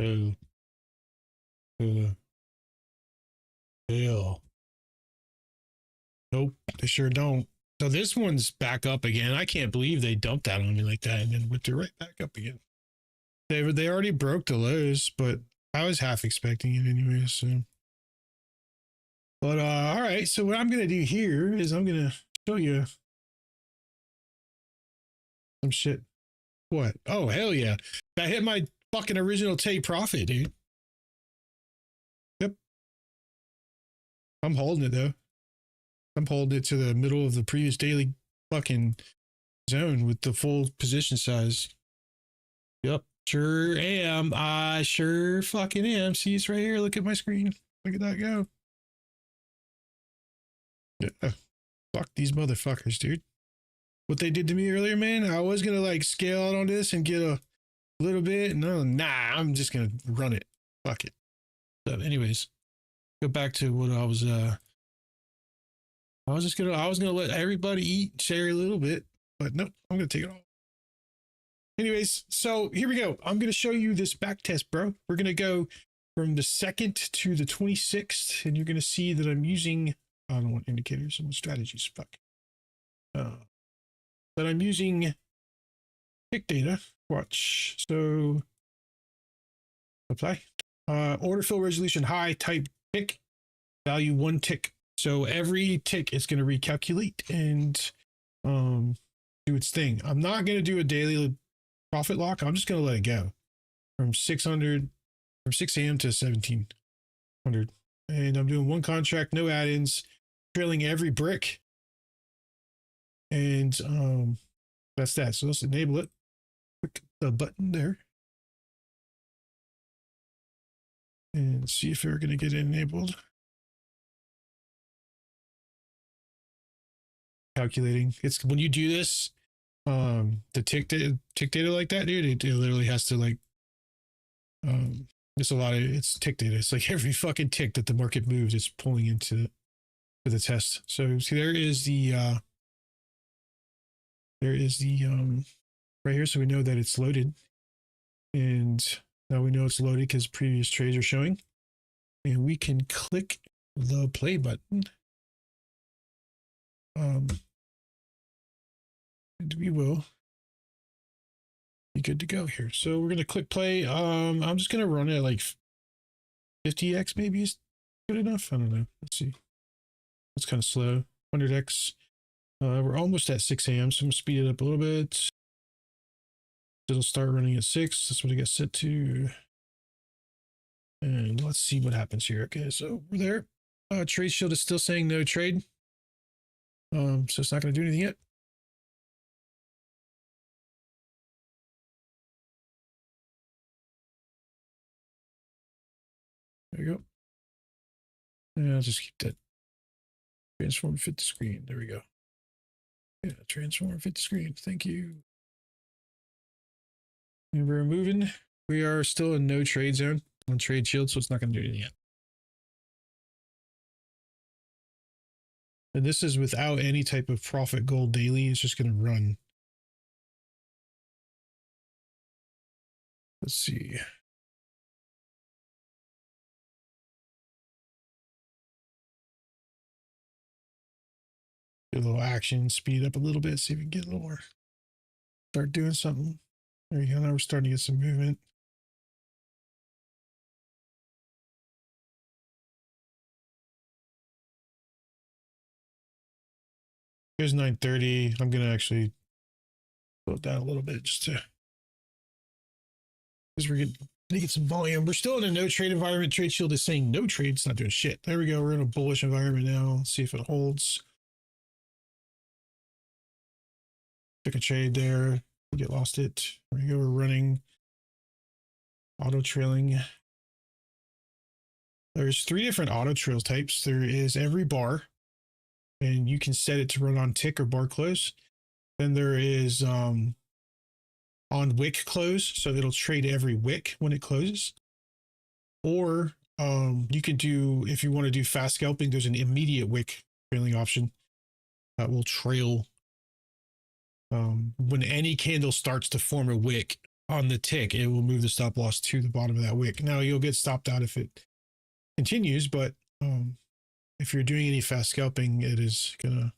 Oh, hell. Nope, they sure don't. So this one's back up again. I can't believe they dumped that on me like that and then whipped it right back up again. They already broke the lows, but I was half expecting it anyway. So, but all right. So what I'm gonna do here is I'm gonna show you some shit. What? Oh hell yeah! I hit my fucking original take profit, dude. Yep. I'm holding it though. I'm holding it to the middle of the previous daily fucking zone with the full position size. Yep, sure am. I sure fucking am. See, it's right here. Look at my screen. Look at that go. Yeah. Fuck these motherfuckers, dude. What they did to me earlier, man. I was gonna like scale out on this and get a little bit. No, nah, I'm just gonna run it. Fuck it. So, anyways, go back to what I was gonna let everybody eat, share a little bit, but nope, I'm gonna take it all. Anyways, so here we go. I'm gonna show you this back test, bro. We're gonna go from the 2nd to the 26th, and you're gonna see that I'm using, I don't want indicators, I want strategies. Fuck. But I'm using tick data. Watch. So apply. Order fill resolution high, type tick, value 1 tick. So every tick is going to recalculate and do its thing. I'm not going to do a daily profit lock. I'm just going to let it go from 6 a.m. to 1700. And I'm doing one contract, no add-ins, trailing every brick. And that's that. So let's enable it. Click the button there. And see if we're going to get it enabled. Calculating. It's when you do this, the tick data like that, dude, it literally has to like, it's tick data. It's like every fucking tick that the market moves is pulling into the test. So see, there is the right here. So we know that it's loaded, and now we know it's loaded because previous trades are showing, and we can click the play button. And we will be good to go here. So we're going to click play. I'm just going to run it at like 50x maybe is good enough. I don't know. Let's see. It's kind of slow. 100x. We're almost at 6 a.m. So I'm going to speed it up a little bit. It'll start running at 6. That's what it gets set to. And let's see what happens here. Okay, so we're there. Trade shield is still saying no trade. So it's not going to do anything yet. There you go. And I'll just keep that. Transform fit the screen. There we go. Yeah, transform fit the screen. Thank you. And we're moving. We are still in no trade zone on trade shield, so it's not going to do anything yet. And this is without any type of profit goal daily. It's just going to run. Let's see. Do a little action, speed up a little bit, see if we can get a little more. Start doing something. There you go. Now we're starting to get some movement. Here's 9:30. I'm going to actually slow it down a little bit just to, because we're going to get some volume. We're still in a no trade environment. Trade shield is saying no trade. It's not doing shit. There we go. We're in a bullish environment now. Let's see if it holds. Took a trade there. We get lost it. There we go. We're running auto trailing. There's 3 different auto trail types. There is every bar, and you can set it to run on tick or bar close. Then there is on wick close, so it'll trade every wick when it closes. Or you can do, if you want to do fast scalping, there's an immediate wick trailing option that will trail when any candle starts to form a wick on the tick, it will move the stop loss to the bottom of that wick. Now you'll get stopped out if it continues, but if you're doing any fast scalping, it is gonna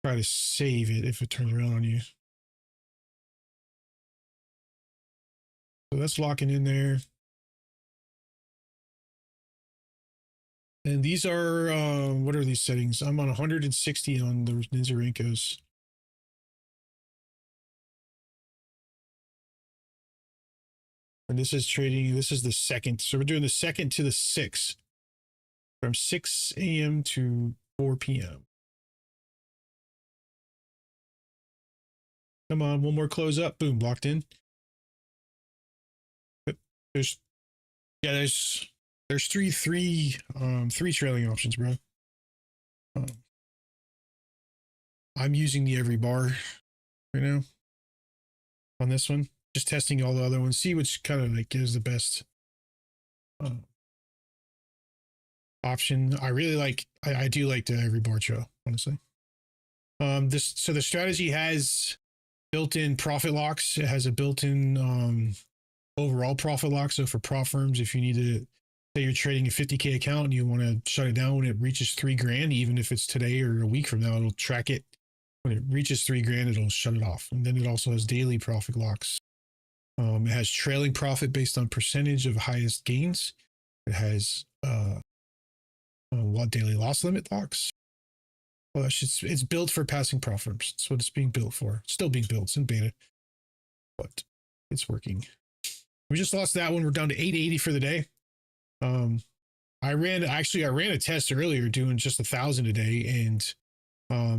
try to save it if it turns around on you. So that's locking in there. And these are, what are these settings? I'm on 160 on the Nizarenkos. And this is trading, this is the second. So we're doing the second to the 6th. From 6 a.m. to 4 p.m. Come on, one more close up. Boom, locked in. There's three trailing options, bro. I'm using the every bar right now on this one. Just testing all the other ones, see which kind of like gives the best option. I really like, I do like the every bar trail, honestly. So the strategy has built-in profit locks. It has a built-in overall profit lock. So for prop firms, if you need to say you're trading a 50K account and you want to shut it down when it reaches $3,000, even if it's today or a week from now, it'll track it. When it reaches $3,000, it'll shut it off. And then it also has daily profit locks. It has trailing profit based on percentage of highest gains. It has daily loss limit locks. Well, it's built for passing prop firms. That's what it's being built for. It's still being built. It's in beta, but it's working. We just lost that one. We're down to 880 for the day. I ran a test earlier doing just 1,000 a day, and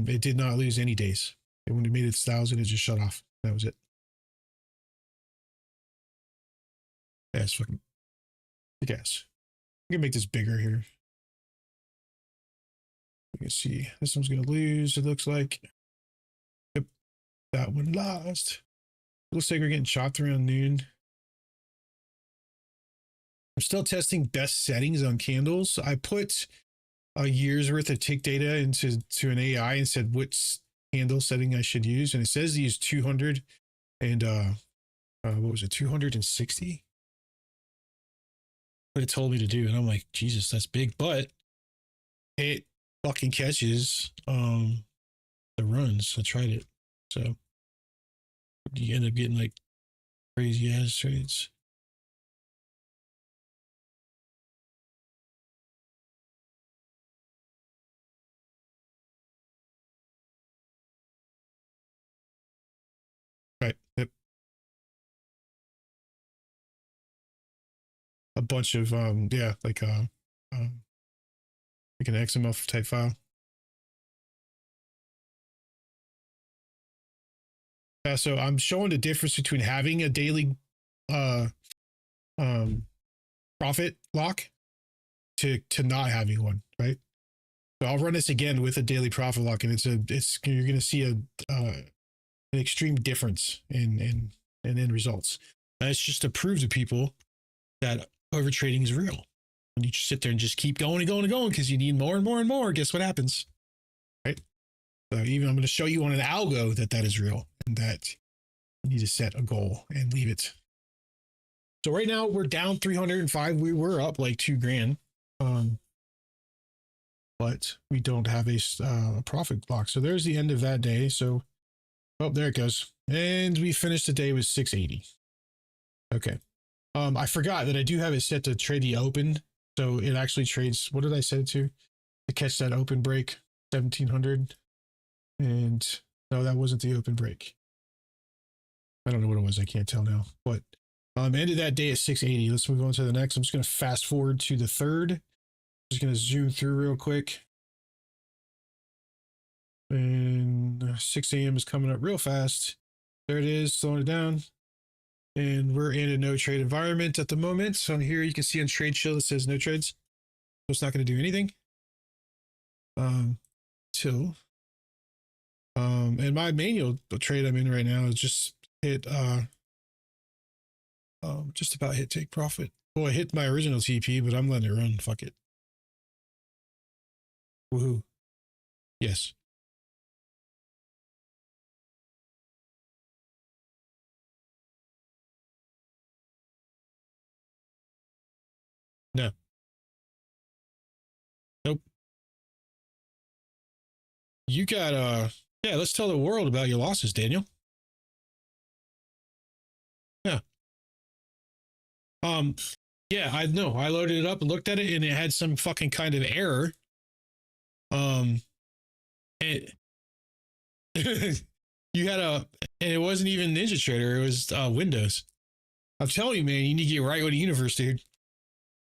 it did not lose any days. And when it made its 1,000, it just shut off. That was it. Yeah, it's fucking big ass. I'm gonna make this bigger here. You can see this one's gonna lose. It looks like. Yep, that one lost. Looks like we're getting chopped around noon. I'm still testing best settings on candles. I put a year's worth of tick data into an AI and said which candle setting I should use, and it says to use 200 and what was it, 260? What it told me to do, and I'm like, Jesus, that's big, but it fucking catches the runs. I tried it, so you end up getting like crazy ass trades. Right. Yep. A bunch of yeah, like an XML type file. Yeah, so I'm showing the difference between having a daily profit lock to not having one, right? So I'll run this again with a daily profit lock, and you're going to see an extreme difference in end results. And it's just to prove to people that overtrading is real. When you just sit there and just keep going and going and going because you need more and more and more, guess what happens, right? So even I'm going to show you on an algo that is real, and that you need to set a goal and leave it. So right now we're down 305. We were up like $2,000, but we don't have a profit block. So there's the end of that day. So, oh, there it goes. And we finished the day with 680. Okay. I forgot that I do have it set to trade the open. So it actually trades, what did I set it to catch that open break? 1700. And no, that wasn't the open break. I don't know what it was. I can't tell now, but ended that day at 680. Let's move on to the next. I'm just going to fast forward to the 3rd. Just going to zoom through real quick. And 6 a.m. is coming up real fast. There it is, slowing it down. And we're in a no trade environment at the moment. So here you can see on Trade Shield it says no trades. So it's not going to do anything. And my manual trade I'm in right now is just hit just about hit take profit. Well, I hit my original TP, but I'm letting it run. Fuck it. Woohoo. Yes. You got yeah, let's tell the world about your losses, Daniel. Yeah. Um, yeah, I know. I loaded it up and looked at it, and it had some fucking kind of error. It you had and it wasn't even Ninja Trader. It was Windows. I'm telling you, man, you need to get right with the universe, dude.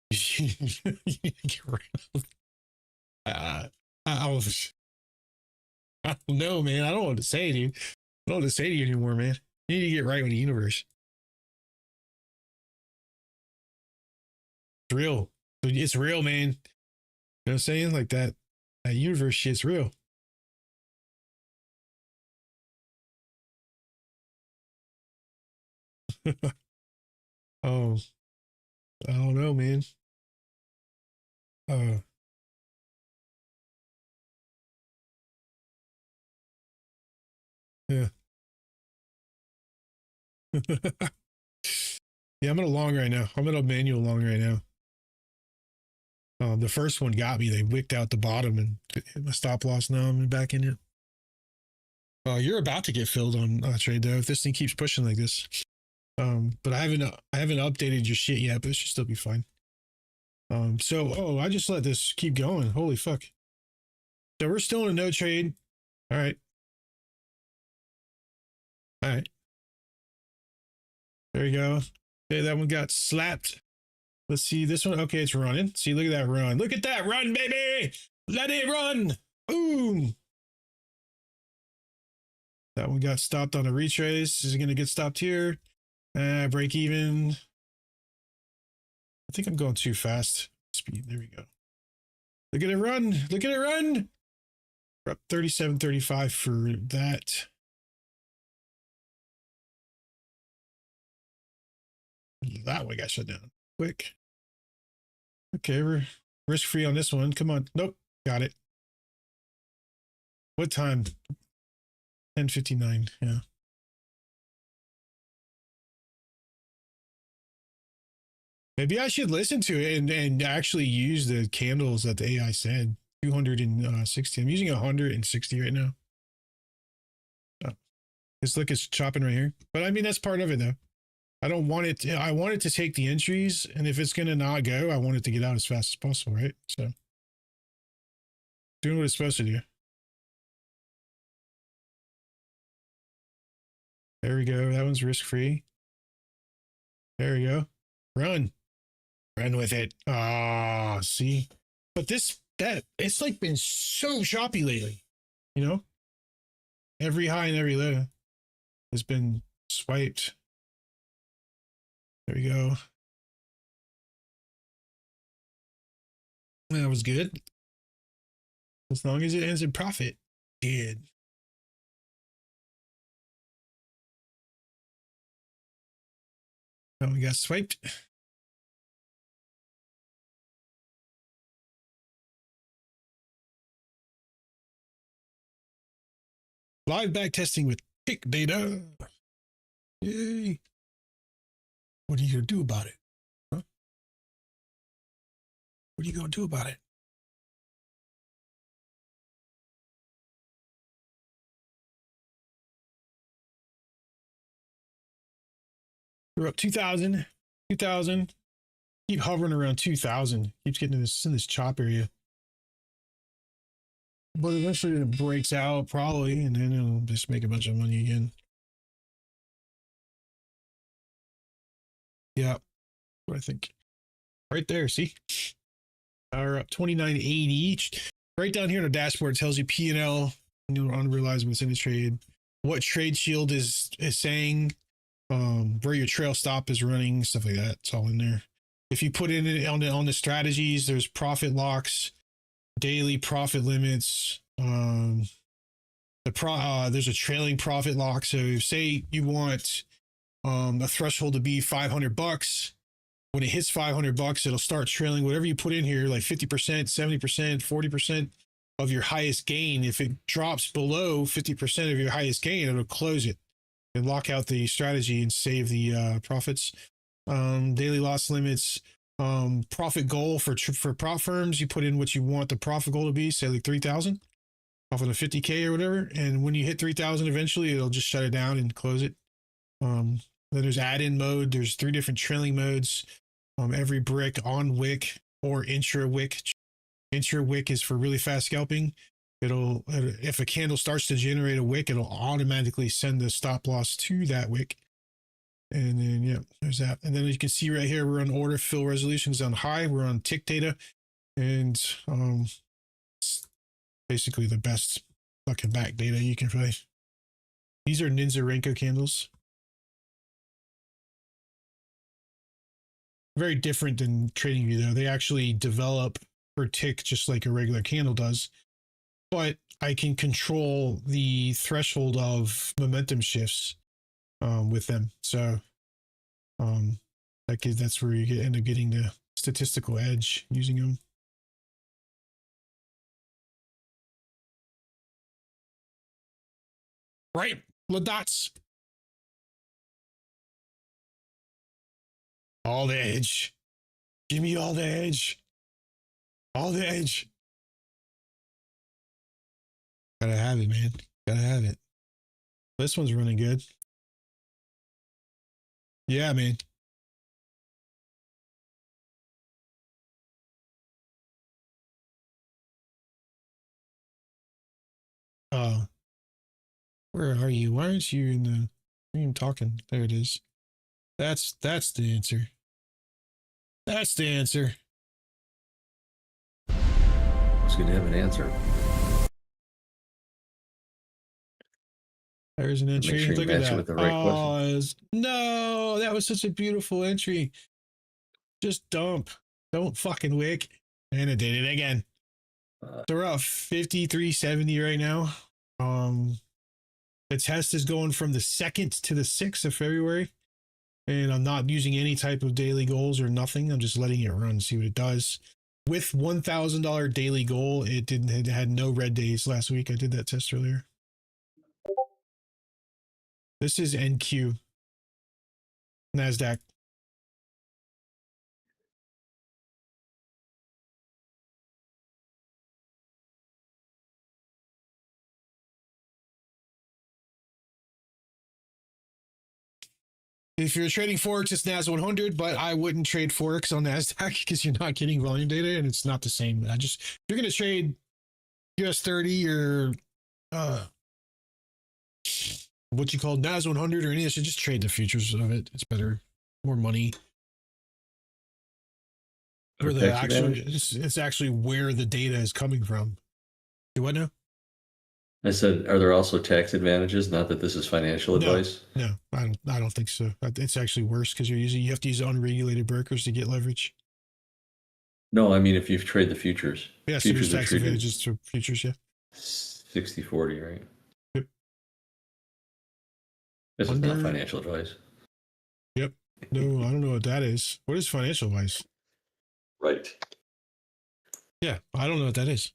You need to get right. I don't know, man. I don't know what to say, dude. I don't know what to say to you anymore, man. You need to get right with the universe. It's real. It's real, man. You know what I'm saying? Like that universe shit's real. Oh, I don't know, man. Uh, yeah. Yeah, I'm in a long right now. I'm in a manual long right now. The first one got me. They wicked out the bottom and hit my stop loss. Now I'm back in it. You're about to get filled on trade though if this thing keeps pushing like this. But I haven't updated your shit yet, but it should still be fine. I just let this keep going. Holy fuck. So we're still in a no trade. All right. All right. There you go. Okay, that one got slapped. Let's see this one. Okay, it's running. See, look at that run. Look at that run, baby. Let it run. Boom. That one got stopped on a retrace. Is it going to get stopped here? Break even. I think I'm going too fast. Speed. There we go. Look at it run. Look at it run. We're up 37.35 for that. That one got shut down quick. Okay, we're risk free on this one. Come on. Nope. Got it. What time? 10:59. Yeah. Maybe I should listen to it and actually use the candles that the AI said. 260. I'm using 160 right now. Oh. It's chopping right here. But I mean, that's part of it though. I don't want it. I want it to take the entries, and if it's going to not go, I want it to get out as fast as possible, right? So, doing what it's supposed to do. There we go. That one's risk free. There we go. Run with it. Ah, see. But it's like been so choppy lately. You know, every high and every low has been swiped. There we go. That was good. As long as it ends in profit. Good. Oh, we got swiped. Live back testing with tick data. Yay. What are you going to do about it? Huh? What are you going to do about it? We're up 2,000. Keep hovering around 2,000. Keeps getting in this chop area. But eventually it breaks out probably, and then it'll just make a bunch of money again. Yeah, what I think. Right there, see? We're up 29.80 each. Right down here in the dashboard, it tells you P&L, unrealized what's in the trade, what trade shield is saying, where your trail stop is running, stuff like that. It's all in there. If you put in it on the strategies, there's profit locks, daily profit limits. There's a trailing profit lock. So say you want a threshold to be $500. When it hits $500, it'll start trailing whatever you put in here, like 50%, 70%, 40% of your highest gain. If it drops below 50% of your highest gain, it'll close it and lock out the strategy and save the profits. Daily loss limits, profit goal for prop firms. You put in what you want the profit goal to be, say like 3,000. off of the 50K or whatever. And when you hit 3,000, eventually it'll just shut it down and close it. Then there's add-in mode. There's 3 different trailing modes. Every brick on wick or intra wick. Intra wick is for really fast scalping. It'll, if a candle starts to generate a wick, it'll automatically send the stop loss to that wick. And then, yeah, there's that. And then you can see right here, we're on order fill resolutions on high. We're on tick data. And it's basically the best fucking back data you can play. These are Ninja Renko candles. Very different than TradingView though. They actually develop per tick just like a regular candle does. But I can control the threshold of momentum shifts with them. So that's where you end up getting the statistical edge using them. Right, the dots. All the edge. Give me all the edge. All the edge. Gotta have it, man. Gotta have it. This one's running good. Yeah, man. Where are you? Why aren't you in the stream talking? There it is. That's the answer. That's the answer. It's good to have an answer. There's an entry. Make sure you Look at answer that. with the right question. No, that was such a beautiful entry. Just dump. Don't fucking wick. And it did it again. So we're up 5370 right now. The test is going from the 2nd to the 6th of February. And I'm not using any type of daily goals or nothing. I'm just letting it run, see what it does. With $1,000 daily goal, it had no red days last week. I did that test earlier. This is NQ. NASDAQ. If you're trading Forex, it's NAS 100, but I wouldn't trade Forex on NASDAQ because you're not getting volume data and it's not the same. If you're going to trade US 30 or what you call NAS 100 or any of this, just trade the futures of it. It's better, more money. Where the actually, it's actually where the data is coming from. Do what now? I said, are there also tax advantages? Not that this is financial advice. No, I don't think so. It's actually worse because you have to use unregulated brokers to get leverage. No, I mean if you trade the futures. Yeah, so there's tax advantages to futures, yeah. 60-40, right? Yep. This is not financial advice. Yep. No, I don't know what that is. What is financial advice? Right. Yeah, I don't know what that is.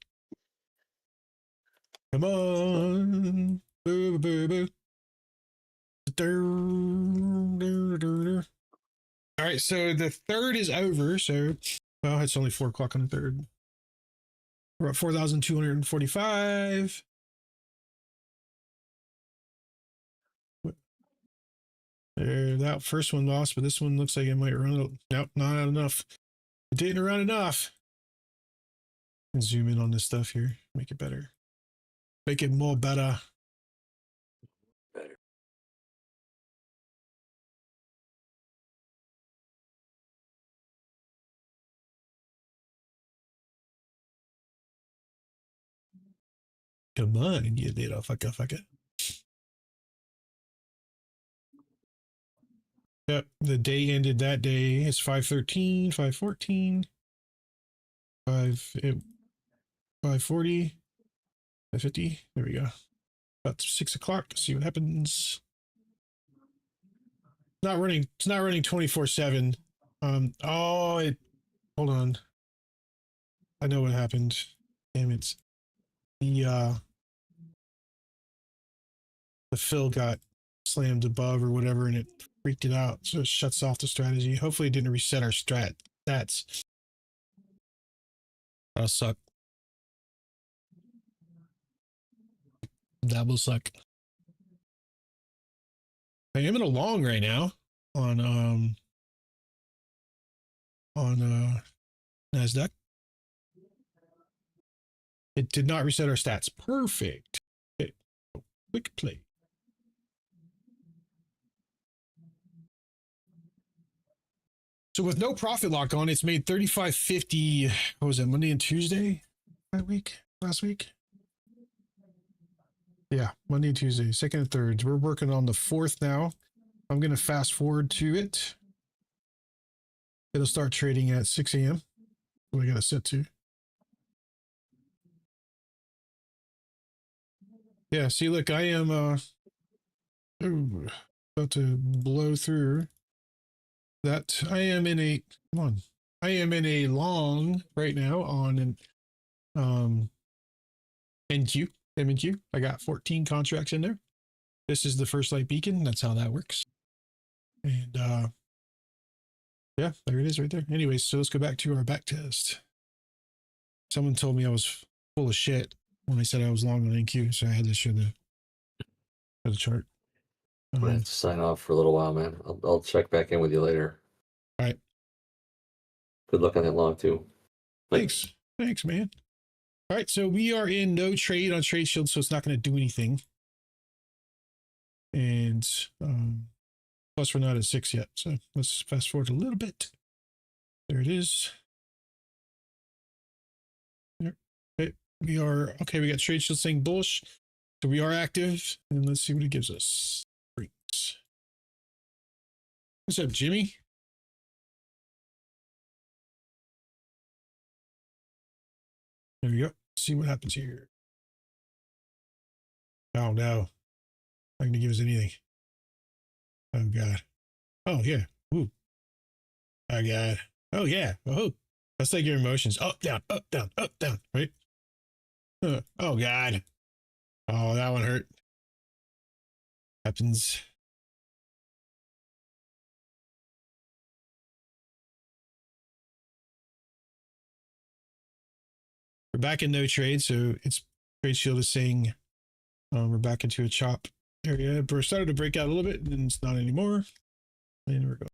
Come on. Boo, boo, boo. All right, so the 3rd is over. So, well, it's only 4 o'clock on the 3rd. We're at 4,245. There, that first one lost, but this one looks like it might run. Nope, not enough. It didn't run enough. Zoom in on this stuff here. Make it better. Make it more better. Come on, you little fucker. Yep, the day ended that day. It's 513, 514, 540, 550. There we go. About 6 o'clock. See what happens. It's not running 24/7. Hold on. I know what happened. Damn it. The fill got slammed above or whatever and it freaked it out, so it shuts off the strategy. Hopefully it didn't reset our stats. That'll suck. That will suck. I am in a long right now on NASDAQ. It did not reset our stats. Perfect. Okay. Quick play. So with no profit lock on, it's made 35.50. What was it, Monday and Tuesday that week? Last week? Yeah, Monday and Tuesday, second and third. We're working on the fourth now. I'm going to fast forward to it. It'll start trading at 6 a.m. What I got to set to. Yeah, see, look, I am about to blow through that. I am in a, come on. I am in a long right now on an NQ, M&Q. I got 14 contracts in there. This is the first light beacon. That's how that works. And yeah, there it is right there. Anyways, so let's go back to our back test. Someone told me I was full of shit when I said I was long on NQ, so I had to show the chart. I'm gonna have to sign off for a little while, man. I'll check back in with you later. All right. Good luck on that long too. Thanks, man. All right, so we are in no trade on Trade Shield, so it's not going to do anything. And plus we're not at 6 yet, so let's fast forward a little bit. There it is. There. Okay, we are okay. We got Trade Shield saying bullish, so we are active, and let's see what it gives us. Freaks. What's up, Jimmy? There we go. See what happens here. Oh no. Not going to give us anything. Oh God. Oh yeah. Ooh. Oh God. Oh yeah. Oh. That's like your emotions. Up, down, right? Oh God. Oh, that one hurt. Happens. We're back in no trade, so it's Trade Shield is saying we're back into a chop area. We're starting to break out a little bit, and it's not anymore. And we're going.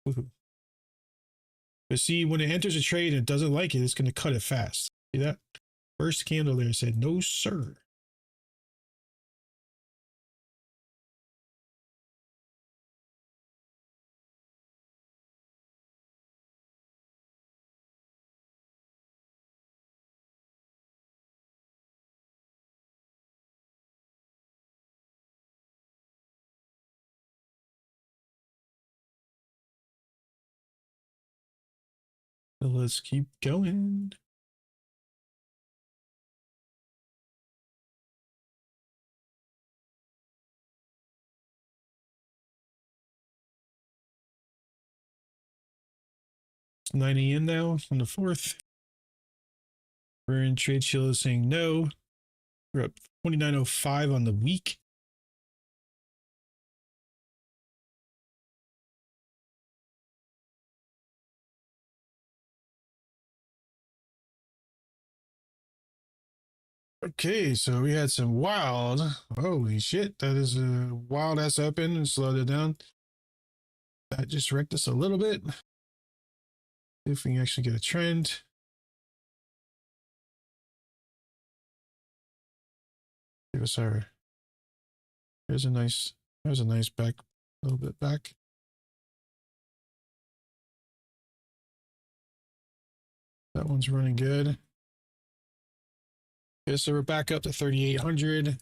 Woohoo. But see, when it enters a trade and it doesn't like it, it's going to cut it fast. See that? First candle there said, no, sir. So let's keep going. It's 9 a.m. now on the 4th. We're in Trade Shield is saying no. We're up 29.05 on the week. Okay, so we had some wild. Holy shit, that is a wild ass open and slowed it down. That just wrecked us a little bit. If we can actually get a trend. Give us our. There's a nice back, a little bit back. That one's running good. Okay, so we're back up to 3,800.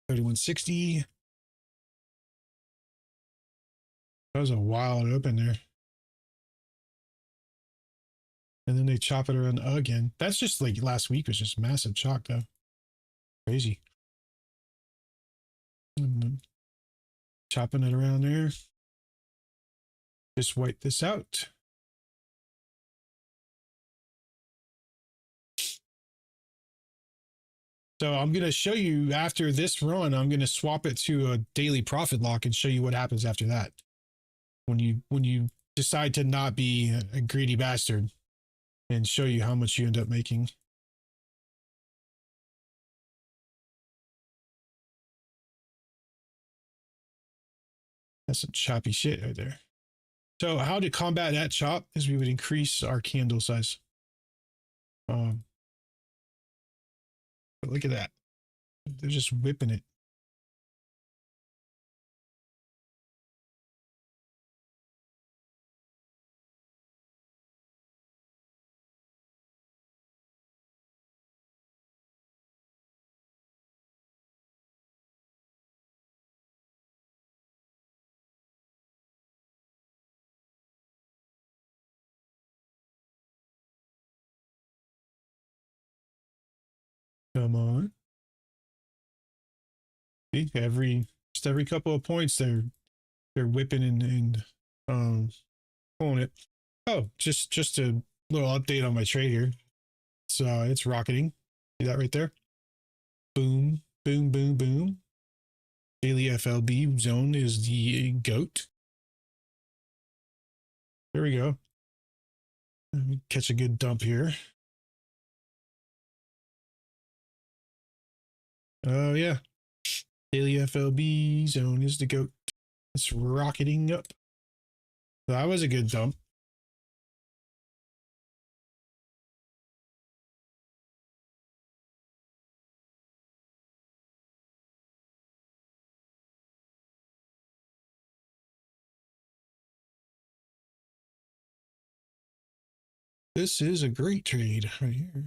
3,160. That was a wild open there. And then they chop it around again. That's just like last week was just massive chalk though. Crazy. Chopping it around there. Just wipe this out. So I'm going to show you after this run, I'm going to swap it to a daily profit lock and show you what happens after that. When you decide to not be a greedy bastard and show you how much you end up making. That's some choppy shit right there. So how to combat that chop is we would increase our candle size. But look at that. They're just whipping it. Come on. See, just every couple of points they're whipping and pulling it. Oh, just a little update on my trade here. It's rocketing. See that right there? Boom, boom, boom, boom. Daily FLB zone is the goat. There we go. Let me catch a good dump here. Oh yeah. Daily FLB zone is the goat. It's rocketing up. That was a good dump. This is a great trade right here.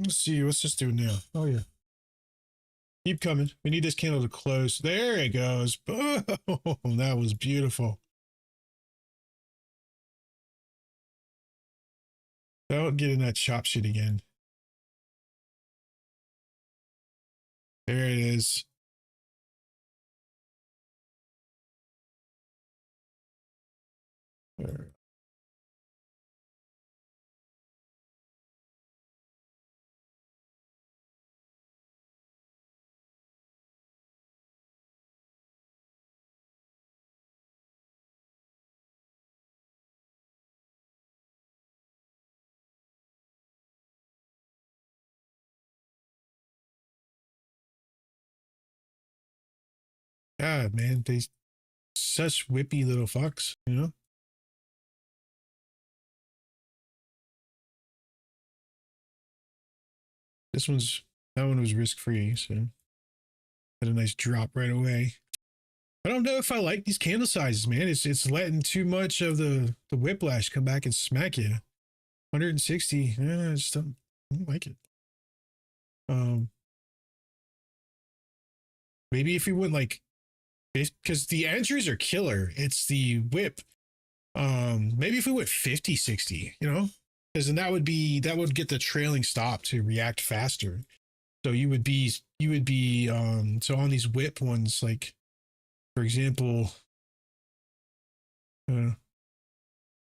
Let's see, what's this do now? Oh yeah. Keep coming. We need this candle to close. There it goes. Boom. That was beautiful. Don't get in that chop shit again. There it is. There. God, man, they such whippy little fucks, you know? That one was risk free, so had a nice drop right away. I don't know if I like these candle sizes, man. It's letting too much of the whiplash come back and smack you. 160. I just don't like it. Maybe if we went like, because the entries are killer. It's the whip. Maybe if we went 50, 60, you know, because then that would get the trailing stop to react faster. So you would be so on these whip ones, like for example, you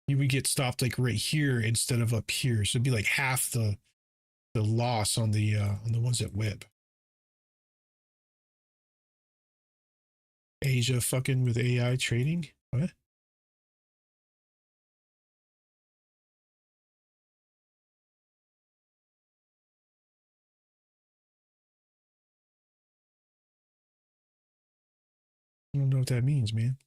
would get stopped like right here instead of up here. So it'd be like half the loss on the ones that whip. Asia fucking with AI trading? What? I don't know what that means, man.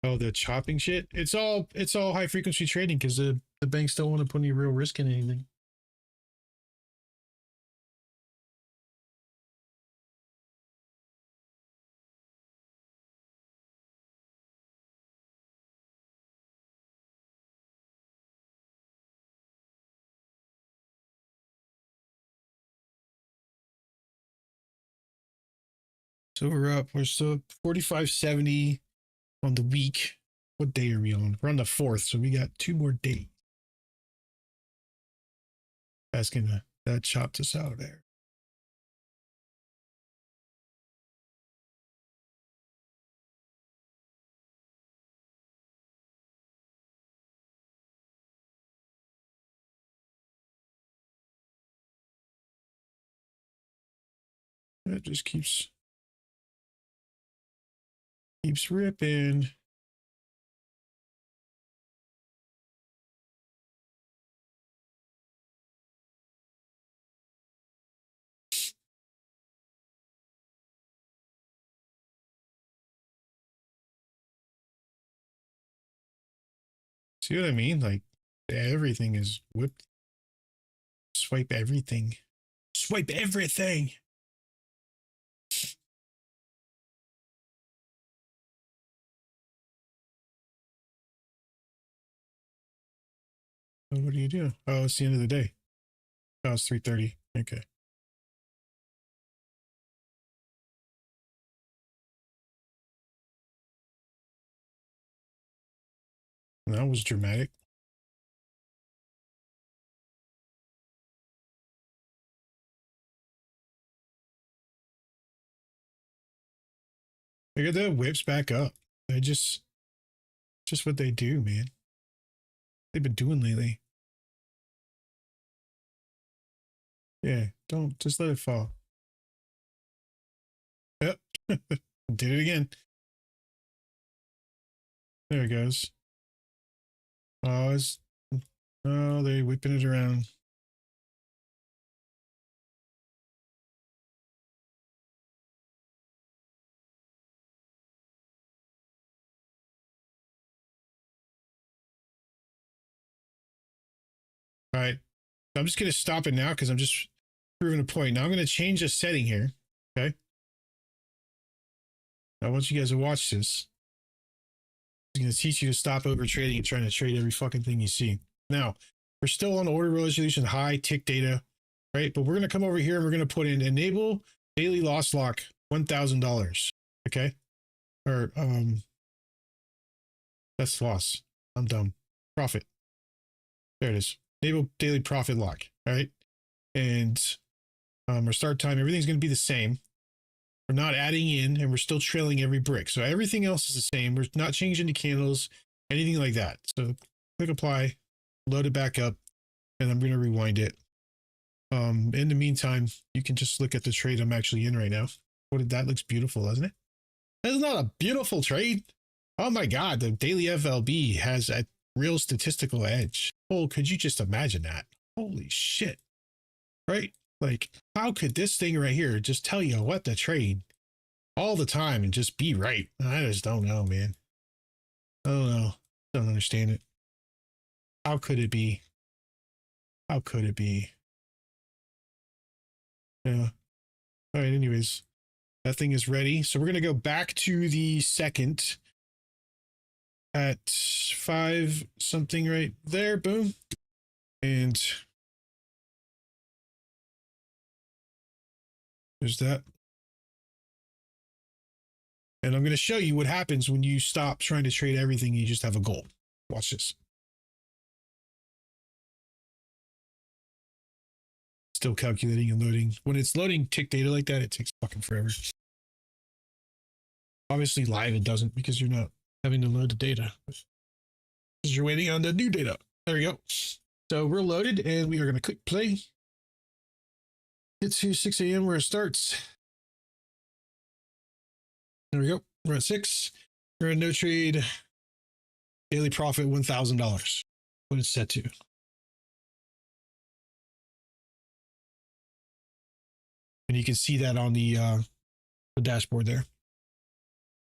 Oh, the chopping shit. It's all high frequency trading because the banks don't want to put any real risk in anything. So we're up. We're still 45.70 on the week. What day are we on? We're on the 4th, so we got 2 more days. That's gonna that chopped us out there. That just keeps Keeps ripping. See what I mean? Like everything is whipped. Swipe everything. Swipe everything. Oh, what do you do? Oh, it's the end of the day. Oh, it's 3:30. Okay. That was dramatic. Look at the whips back up. They're just what they do, man. They've been doing lately. Yeah, don't just let it fall. Yep. Did it again. There it goes. Oh, they're whipping it around. All right. I'm just going to stop it now because I'm just proving a point. Now I'm going to change the setting here. Okay. I want you guys to watch this. I'm going to teach you to stop over trading and trying to trade every fucking thing you see. Now, we're still on order resolution high tick data, right? But we're going to come over here and we're going to put in enable daily loss lock $1,000. Okay. Or, that's loss. I'm dumb. Profit. There it is. Enable daily profit lock. All right. And our start time, everything's going to be the same. We're not adding in and we're still trailing every brick. So everything else is the same. We're not changing the candles, anything like that. So click apply, load it back up, and I'm going to rewind it. In the meantime, you can just look at the trade I'm actually in right now. That looks beautiful, doesn't it? That's not a beautiful trade. Oh my God, the daily FLB has a real statistical edge. Oh, could you just imagine that? Holy shit. Right? Like, how could this thing right here just tell you what to trade all the time and just be right? I just don't know, man. I don't know. Don't understand it. How could it be? How could it be? Yeah. All right, anyways, that thing is ready. So we're going to go back to the second at 5 something right there. Boom. And there's that. And I'm going to show you what happens when you stop trying to trade everything and you just have a goal. Watch this. Still calculating and loading. When it's loading tick data like that, it takes fucking forever. Obviously live it doesn't because you're not having to load the data. Because you're waiting on the new data. There we go. So we're loaded and we are going to click play. Get to 6 a.m. where it starts. There we go. We're at 6. We're in no trade. Daily profit $1,000. What it's set to. And you can see that on the dashboard there.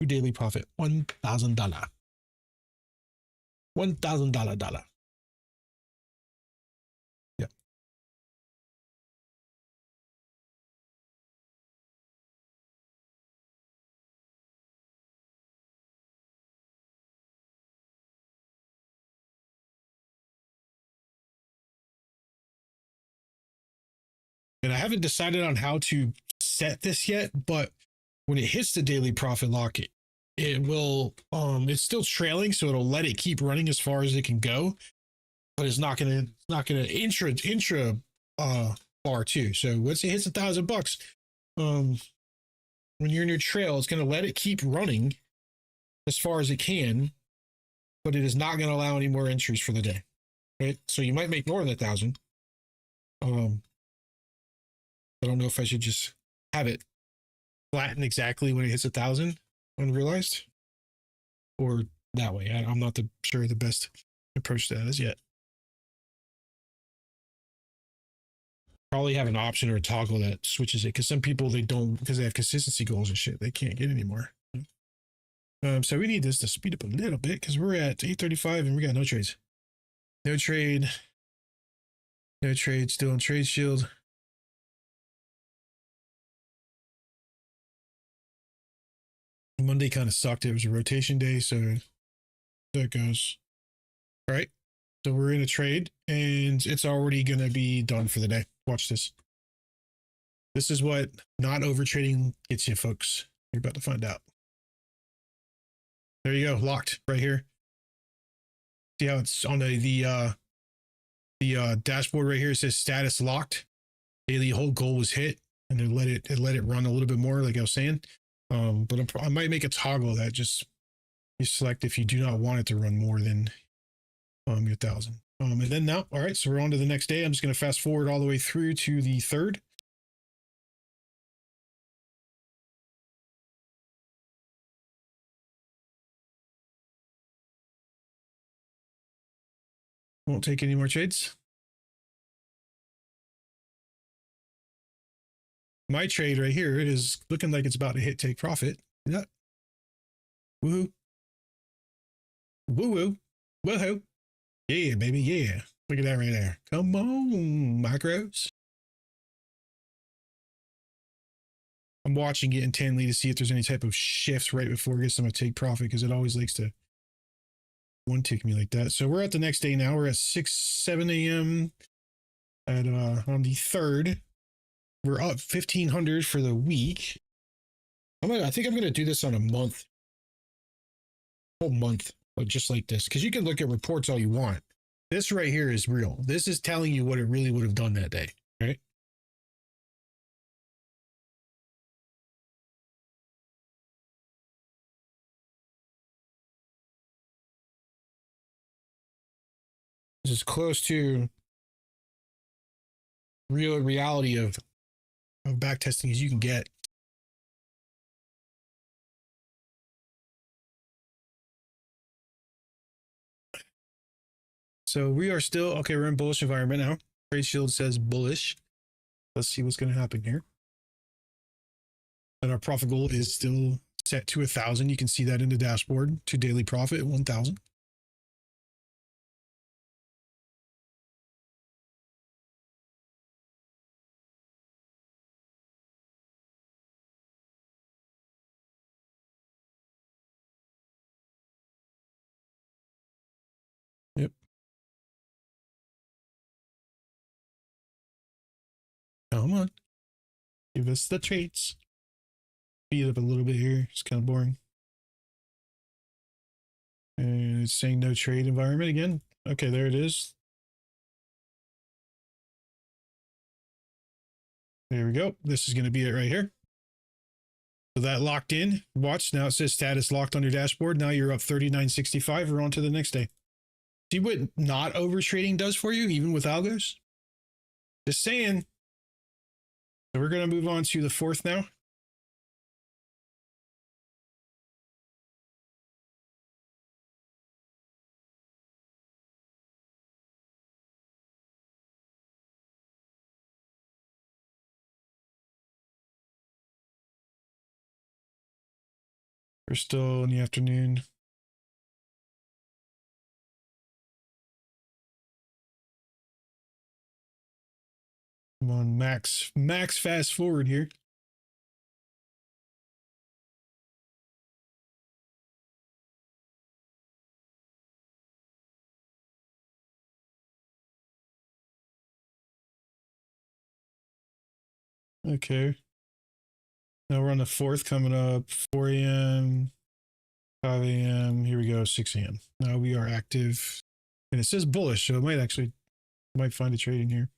Daily profit $1,000. $1,000. Yeah. And I haven't decided on how to set this yet, but when it hits the daily profit lock, it will, it's still trailing, so it'll let it keep running as far as it can go, but it's not gonna intra bar too. So once it hits $1,000, when you're in your trail, it's gonna let it keep running as far as it can, but it is not gonna allow any more entries for the day. Right? So you might make more than 1,000. I don't know if I should just have it flatten exactly when it hits 1,000 unrealized. or that way. I'm not sure the best approach to that is yet. Probably have an option or a toggle that switches it, because some people, they don't, because they have consistency goals and shit, they can't get anymore. So we need this to speed up a little bit, because we're at 8:35 and we got no trades. No trade. No trade. Still on trade shield. Monday kind of sucked. It was a rotation day, so there it goes. All right. So we're in a trade and it's already going to be done for the day. Watch this. This is what not over trading gets you, folks. You're about to find out. There you go. Locked right here. See how it's on the dashboard right here? It says status locked. Daily whole goal was hit, and then let it run a little bit more, like I was saying. But I might make a toggle that just you select if you do not want it to run more than your 1,000. And then now, all right, so we're on to the next day. I'm just going to fast forward all the way through to the 3rd. Won't take any more trades. My trade right here is looking like it's about to hit take profit. Yeah. Woohoo. Woo-woo. Woohoo. Yeah, baby. Yeah. Look at that right there. Come on, macros. I'm watching it intently to see if there's any type of shifts right before it gets them to take profit, because it always likes to one tick me like that. So we're at the next day now. We're at 7 a.m. at on the 3rd. We're up 1,500 for the week. I think I'm gonna do this on a month. Whole month, but just like this, because you can look at reports all you want. This right here is real. This is telling you what it really would have done that day, right? This is close to real reality of backtesting as you can get. So we are still, okay, we're in bullish environment now. Trade shield says bullish. Let's see what's going to happen here. And our profit goal is still set to 1,000. You can see that in the dashboard. To daily profit at 1,000. Yep. Come on. Give us the traits. Speed up a little bit here. It's kind of boring. And it's saying no trade environment again. Okay, there it is. There we go. This is going to be it right here. So that locked in. Watch, now it says status locked on your dashboard. Now you're up 39.65. We're on to the next day. See what not over trading does for you, even with algos? Just saying. So we're going to move on to the 4th now. We're still in the afternoon. Come on, max fast forward here. Okay. Now we're on the 4th coming up. 4 a.m., 5 a.m. Here we go, 6 a.m. Now we are active. And it says bullish, so it might find a trade in here.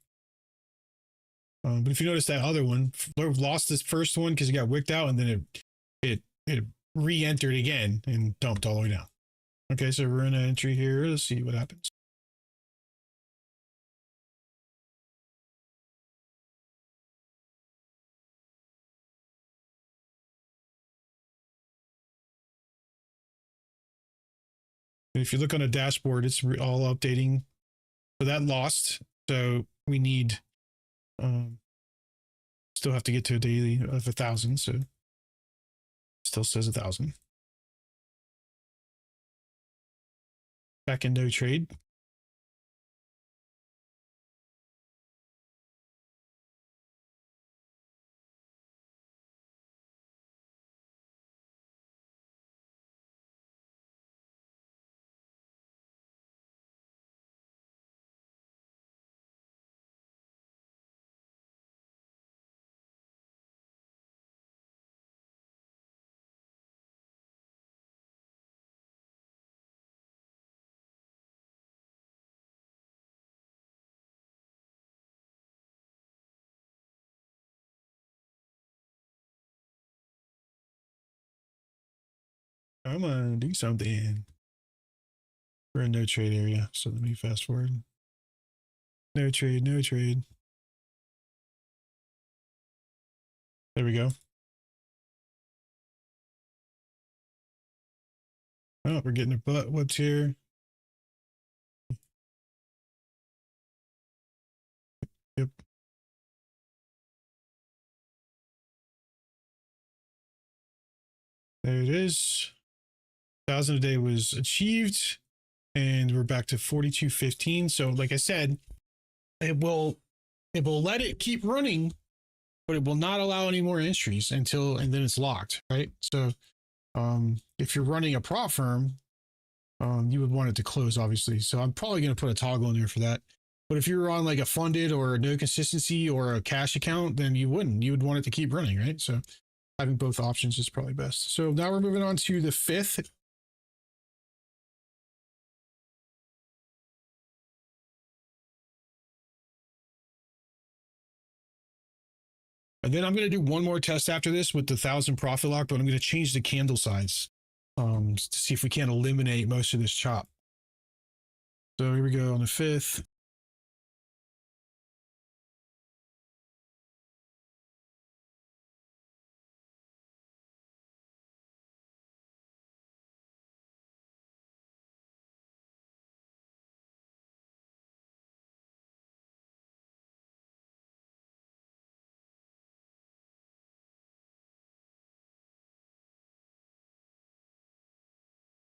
But if you notice that other one, lost this first one because it got wicked out, and then it re-entered again and dumped all the way down. Okay, so we're in an entry here. Let's see what happens. And if you look on a dashboard, it's all updating. So that lost. So we need, still have to get to a daily of 1,000. So still says 1,000. Back in no trade. I'm gonna do something. We're in no trade area. So let me fast forward. No trade, no trade. There we go. Oh, we're getting a butt what's here. Yep. There it is. 1,000 a day was achieved. And we're back to 42.15. So like I said, it will let it keep running, but it will not allow any more entries and then it's locked, right? So if you're running a prop firm, you would want it to close, obviously. So I'm probably going to put a toggle in there for that. But if you're on like a funded or a no consistency or a cash account, then you wouldn't. You would want it to keep running, right? So having both options is probably best. So now we're moving on to the 5th. And then I'm going to do one more test after this with the 1,000 profit lock, but I'm going to change the candle size to see if we can eliminate most of this chop. So here we go on the 5th.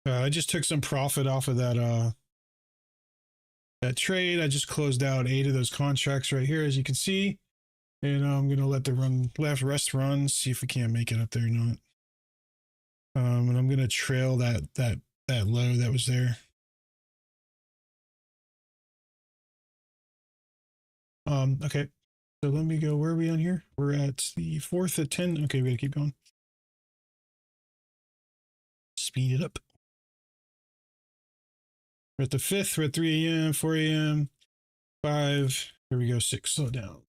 I just took some profit off of that trade. I just closed out 8 of those contracts right here, as you can see. And I'm going to let the rest run, see if we can't make it up there or not. And I'm going to trail that low that was there. Okay. So let me go, where are we on here? We're at the 4th at 10. Okay, we gotta keep going. Speed it up. We're at the 5th, we're at 3 a.m., 4 a.m., 5. Here we go, 6, slow down.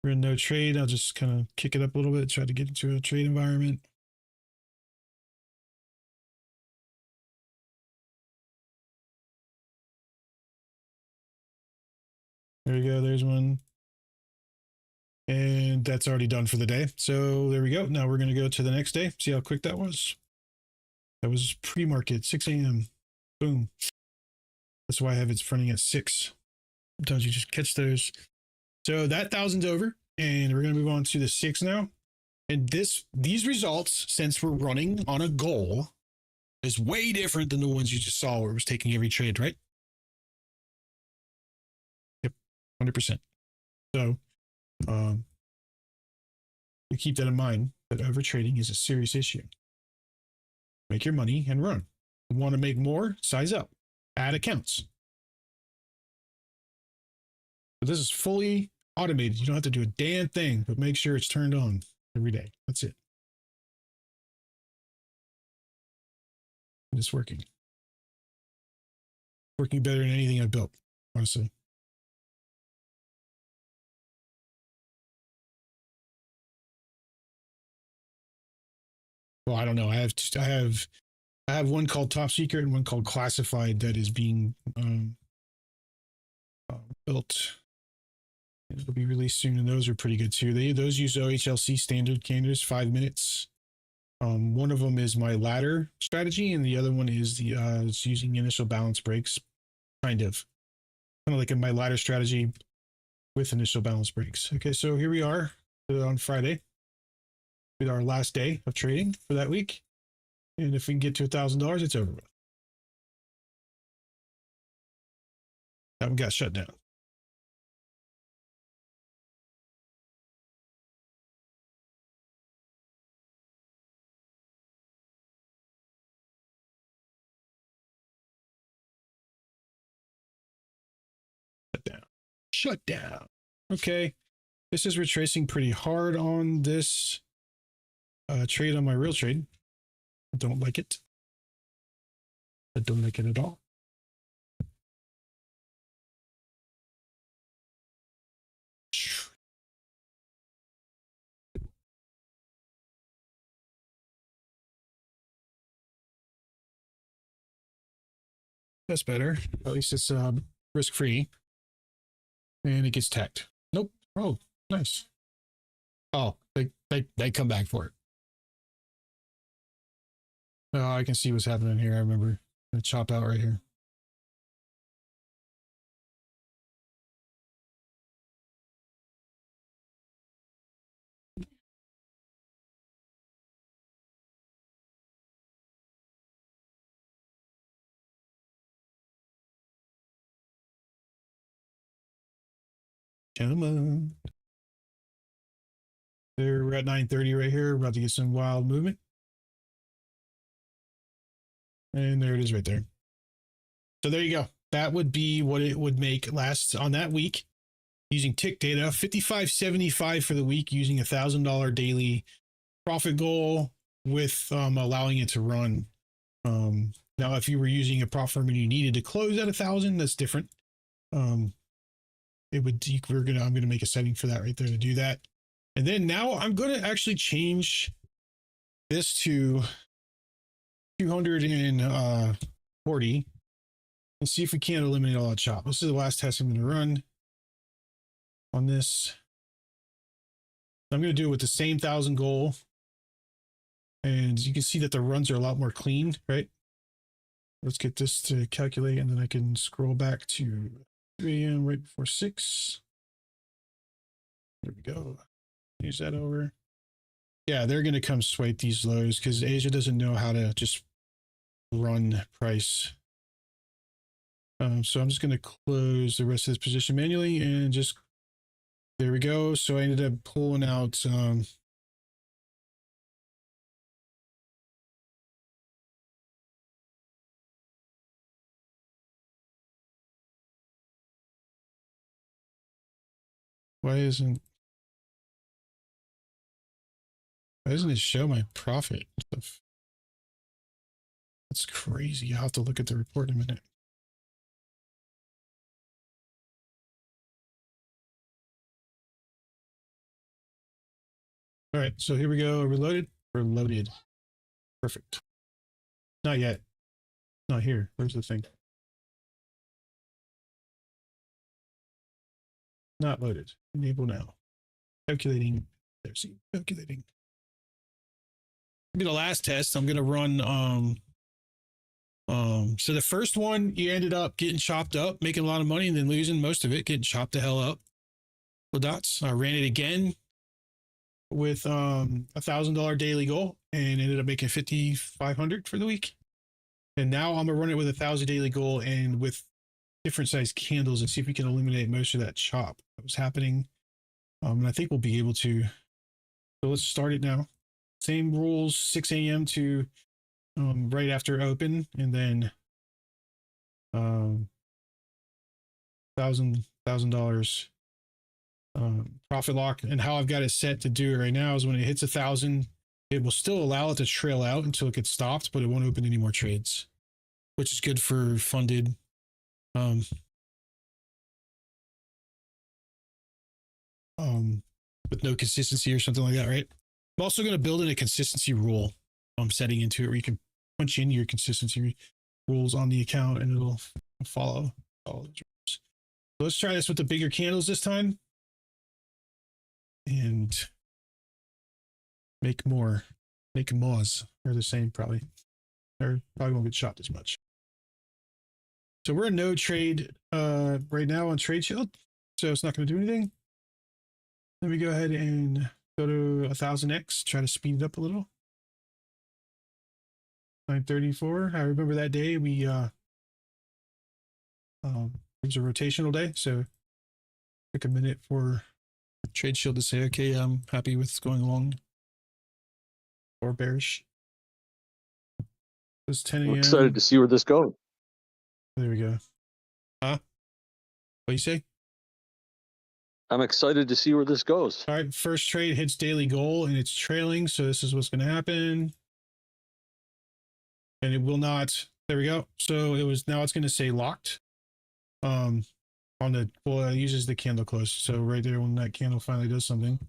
We're in no trade. I'll just kind of kick it up a little bit, try to get into a trade environment. There we go, there's one. And that's already done for the day. So there we go. Now we're going to go to the next day. See how quick that was. That was pre-market, 6 a.m. Boom. That's why I have it's running at 6. Sometimes you just catch those. So that 1,000's over, and we're going to move on to the 6 now. And these results, since we're running on a goal, is way different than the ones you just saw where it was taking every trade, right? Yep, 100%. So you keep that in mind, that overtrading is a serious issue. Make your money and run. You want to make more, size up, add accounts. But this is fully automated. You don't have to do a damn thing, but make sure it's turned on every day. That's it. And it's working. Working better than anything I've built, honestly. Well, I don't know. I have one called Top Secret and one called Classified that is being built. It'll be released soon, and those are pretty good too. Those use OHLC standard candles, 5 minutes. One of them is my ladder strategy, and the other one is the it's using initial balance breaks, kind of like in my ladder strategy with initial balance breaks. Okay, so here we are on Friday with our last day of trading for that week, and if we can get to $1,000, it's over with. That one got shut down. Shut down. Okay. This is retracing pretty hard on this trade on my real trade. I don't like it. I don't like it at all. That's better. At least it's risk free. And it gets tagged. Nope. Oh, nice. Oh, they come back for it. Oh, I can see what's happening here. I remember the chop out right here. Come on. There, we're at 9:30 right here. We're about to get some wild movement. And there it is right there. So there you go. That would be what it would make last on that week using tick data. 55.75 for the week using $1,000 daily profit goal with allowing it to run. Now, if you were using a prop firm and you needed to close at 1,000, that's different. It would I'm gonna make a setting for that right there to do that. And then now I'm gonna actually change this to 240 and see if we can't eliminate all that chop. This is the last test I'm going to run on this. I'm going to do it with the same 1,000 goal. And you can see that the runs are a lot more clean, right? Let's get this to calculate, and then I can scroll back to 3 a.m. right before 6. There we go. Use that over. Yeah, they're going to come swipe these lows because Asia doesn't know how to just run price. So I'm just going to close the rest of this position manually and just, there we go. So I ended up pulling out, why isn't it show my profit stuff? That's crazy. I'll have to look at the report in a minute. All right, so here we go. Reloaded. Perfect. Not yet. Not here. Where's the thing? Not loaded. Enable now. Calculating. There's calculating. Be the last test. I'm gonna run so the first one you ended up getting chopped up, making a lot of money, and then losing most of it, getting chopped the hell up. The dots. I ran it again with $1,000 daily goal and ended up making 5,500 for the week. And now I'm gonna run it with 1,000 daily goal and with different size candles and see if we can eliminate most of that chop that was happening. And I think we'll be able to. So let's start it now. Same rules, 6 a.m. to right after open, and then $1,000 profit lock. And how I've got it set to do it right now is when it hits 1,000, it will still allow it to trail out until it gets stopped, but it won't open any more trades, which is good for funded. With no consistency or something like that, right? I'm also going to build in a consistency rule setting into it where you can punch in your consistency rules on the account and it'll follow all the rules. So let's try this with the bigger candles this time. and make more. Make moz. They're the same probably. Or probably won't get shot as much. So we're in no trade right now on Trade Shield. So it's not going to do anything. Let me go ahead and go to 1000X, try to speed it up a little. 934. I remember that day we it was a rotational day, so took a minute for Trade Shield to say, okay, I'm happy with going along or bearish. It's 10 a.m. I'm excited to see where this goes. There we go. Huh? What you say? I'm excited to see where this goes. All right, first trade hits daily goal and it's trailing, so this is what's going to happen. And it will not. There we go. So it was, now it's going to say locked. On the, well, it uses the candle close. So right there, when that candle finally does something,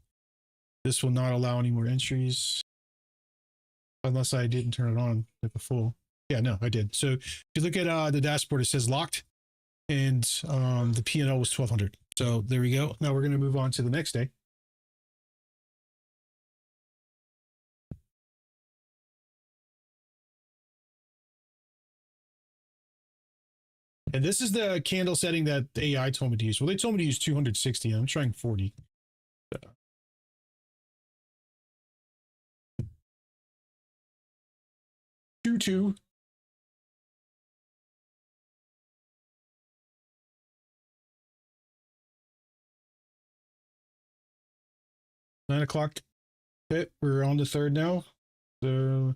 this will not allow any more entries unless I didn't turn it on like a fool. Yeah, no, I did. So if you look at the dashboard, it says locked, and the P&L was 1200. So there we go. Now we're going to move on to the next day. And this is the candle setting that the AI told me to use. Well, they told me to use 260. I'm trying 40. So. 2-2. Nine o'clock. Okay, we're on the third now. So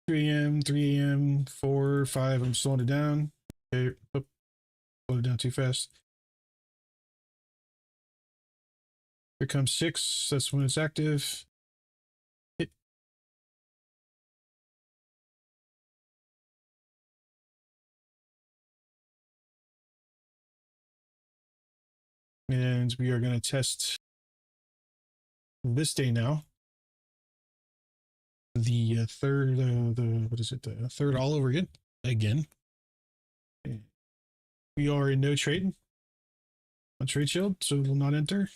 3 a.m., 3 a.m., 4, 5. I'm slowing it down. Okay, oh, slowed it down too fast. Here comes 6. That's when it's active. Hit. And we are going to test this day now. The third, what is it? The third all over again. We are in no trade on Trade Shield, so we will not enter.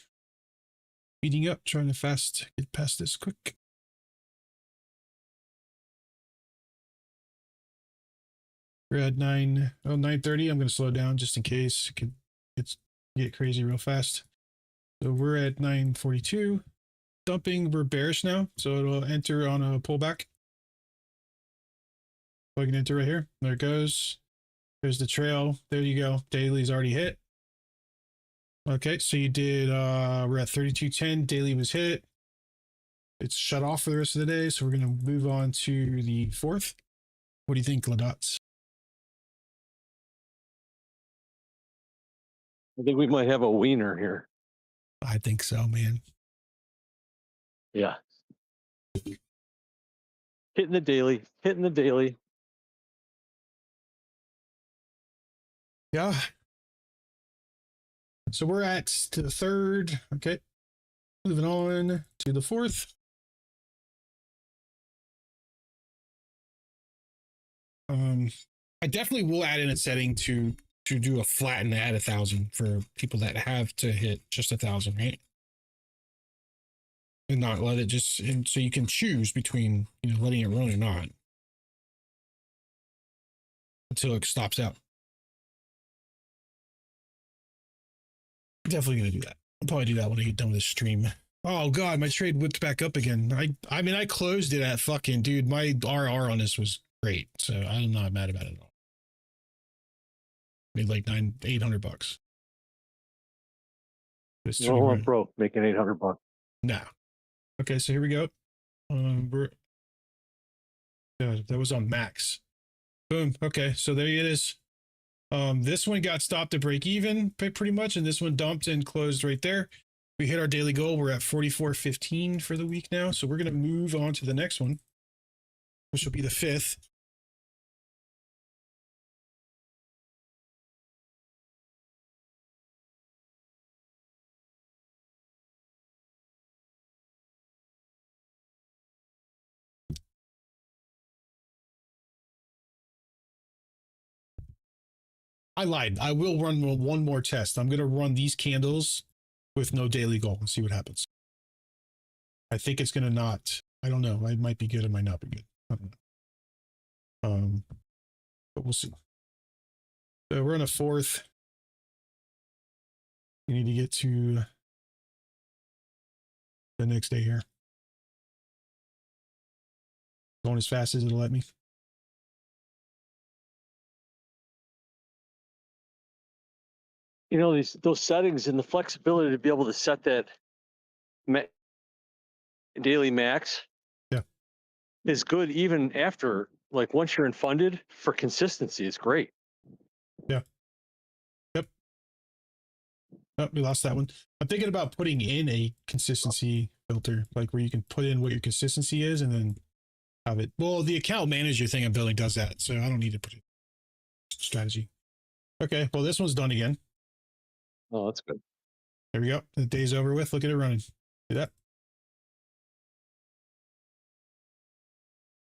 Speeding up, trying to get past this quick. We're at 9:30. I'm going to slow down just in case it could get crazy real fast. So we're at 9:42. Dumping, we're bearish now, so it'll enter on a pullback. Plug it enter right here. There it goes. There's the trail. There you go. Daily's already hit. Okay, so you did, we're at 32.10. Daily was hit. It's shut off for the rest of the day, so we're going to move on to the 4th. What do you think, Ladots? I think we might have a wiener here. I think so, man. Yeah. Hitting the daily. Yeah. So we're at to the 3rd. Okay. Moving on to the 4th. I definitely will add in a setting to do a flatten at 1,000 for people that have to hit just 1,000, right? And not let it just, and so you can choose between, letting it run or not until it stops out. Definitely gonna do that. I'll probably do that when I get done with this stream. Oh god, my trade whipped back up again. I mean, I closed it at fucking, dude, my RR on this was great, so I'm not mad about it at all. Made like $800. No, I'm broke making $800. No. Okay, so here we go. That was on max. Boom. Okay, so there it is. This one got stopped at break even pretty much, and this one dumped and closed right there. We hit our daily goal. We're at 44.15 for the week now, so we're going to move on to the next one, which will be the 5th. I lied. I will run one more test. I'm going to run these candles with no daily goal and see what happens. I think it's going to not. I don't know. It might be good. It might not be good. I don't know. But we'll see. So we're on a 4th. We need to get to the next day here. Going as fast as it'll let me. You know, those settings and the flexibility to be able to set that daily max, yeah, is good even after, like, once you're in funded for consistency. It's great. Yeah. Yep. Oh, we lost that one. I'm thinking about putting in a consistency filter, like where you can put in what your consistency is and then have it. Well, the account manager thing I'm building does that, so I don't need to put it. Strategy. Okay, well, this one's done again. Oh, that's good. There we go. The day's over with. Look at it running. See that?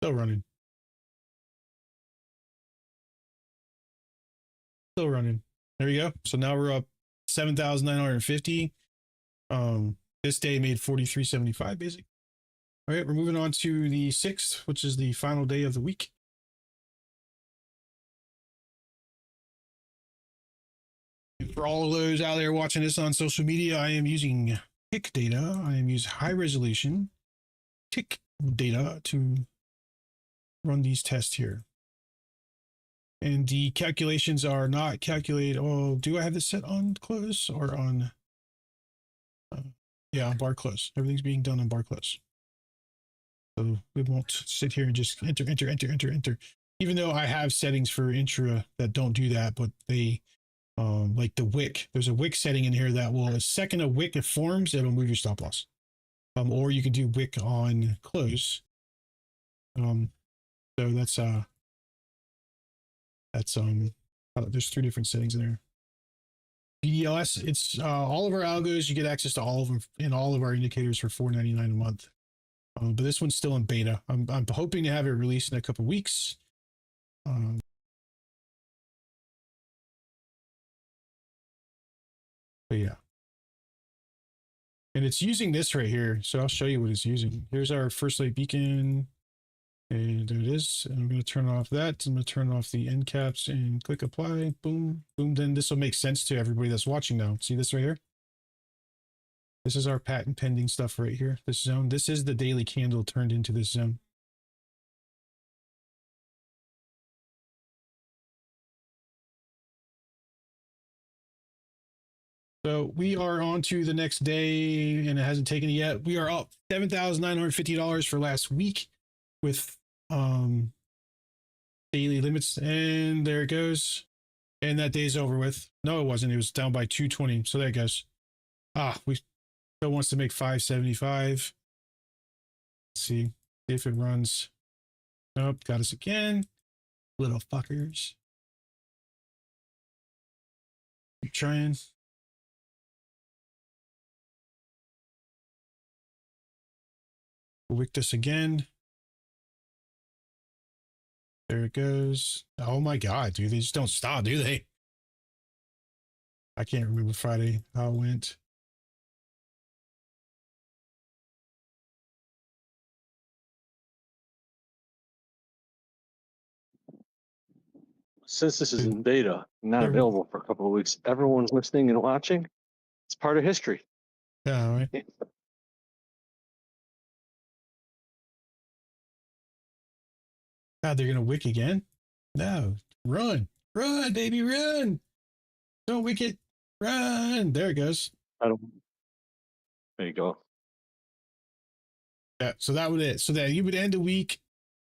Still running. Still running. There you go. So now we're up 7,950. This day made 43.75 basically. All right, we're moving on to the 6th, which is the final day of the week. For all of those out there watching this on social media, I am using tick data. I am using high resolution tick data to run these tests here. And the calculations are not calculated. Oh, do I have this set on close or on? Yeah, on bar close. Everything's being done on bar close. So we won't sit here and just enter. Even though I have settings for intra that don't do that, but they, like the wick, there's a wick setting in here that will, a second a wick forms, it'll move your stop loss. Or you can do wick on close. So that's there's 3 different settings in there. BDLS, it's all of our algos. You get access to all of them and all of our indicators for $4.99 a month. But this one's still in beta. I'm hoping to have it released in a couple weeks. But yeah. And it's using this right here. So I'll show you what it's using. Here's our first light beacon. And there it is. And I'm going to turn off that. I'm going to turn off the end caps and click apply. Boom, boom. Then this will make sense to everybody that's watching now. See this right here? This is our patent pending stuff right here. This zone. This is the daily candle turned into this zone. So we are on to the next day and it hasn't taken it yet. We are up $7,950 for last week with daily limits, and there it goes. And that day's over with. No, it wasn't. It was down by 220. So there it goes. We still wants to make 575. Let's see if it runs. Nope, got us again. Little fuckers. Keep trying. Wick this again. There it goes. Oh my God, dude. They just don't stop, do they? I can't remember Friday how it went. Since this is in beta, not available for a couple of weeks, everyone's listening and watching. It's part of history. Yeah, all right. God, they're gonna wick again? No. Run, baby, run! Don't wick it. Run. There it goes. There you go. Yeah, so that would it. So that you would end the week.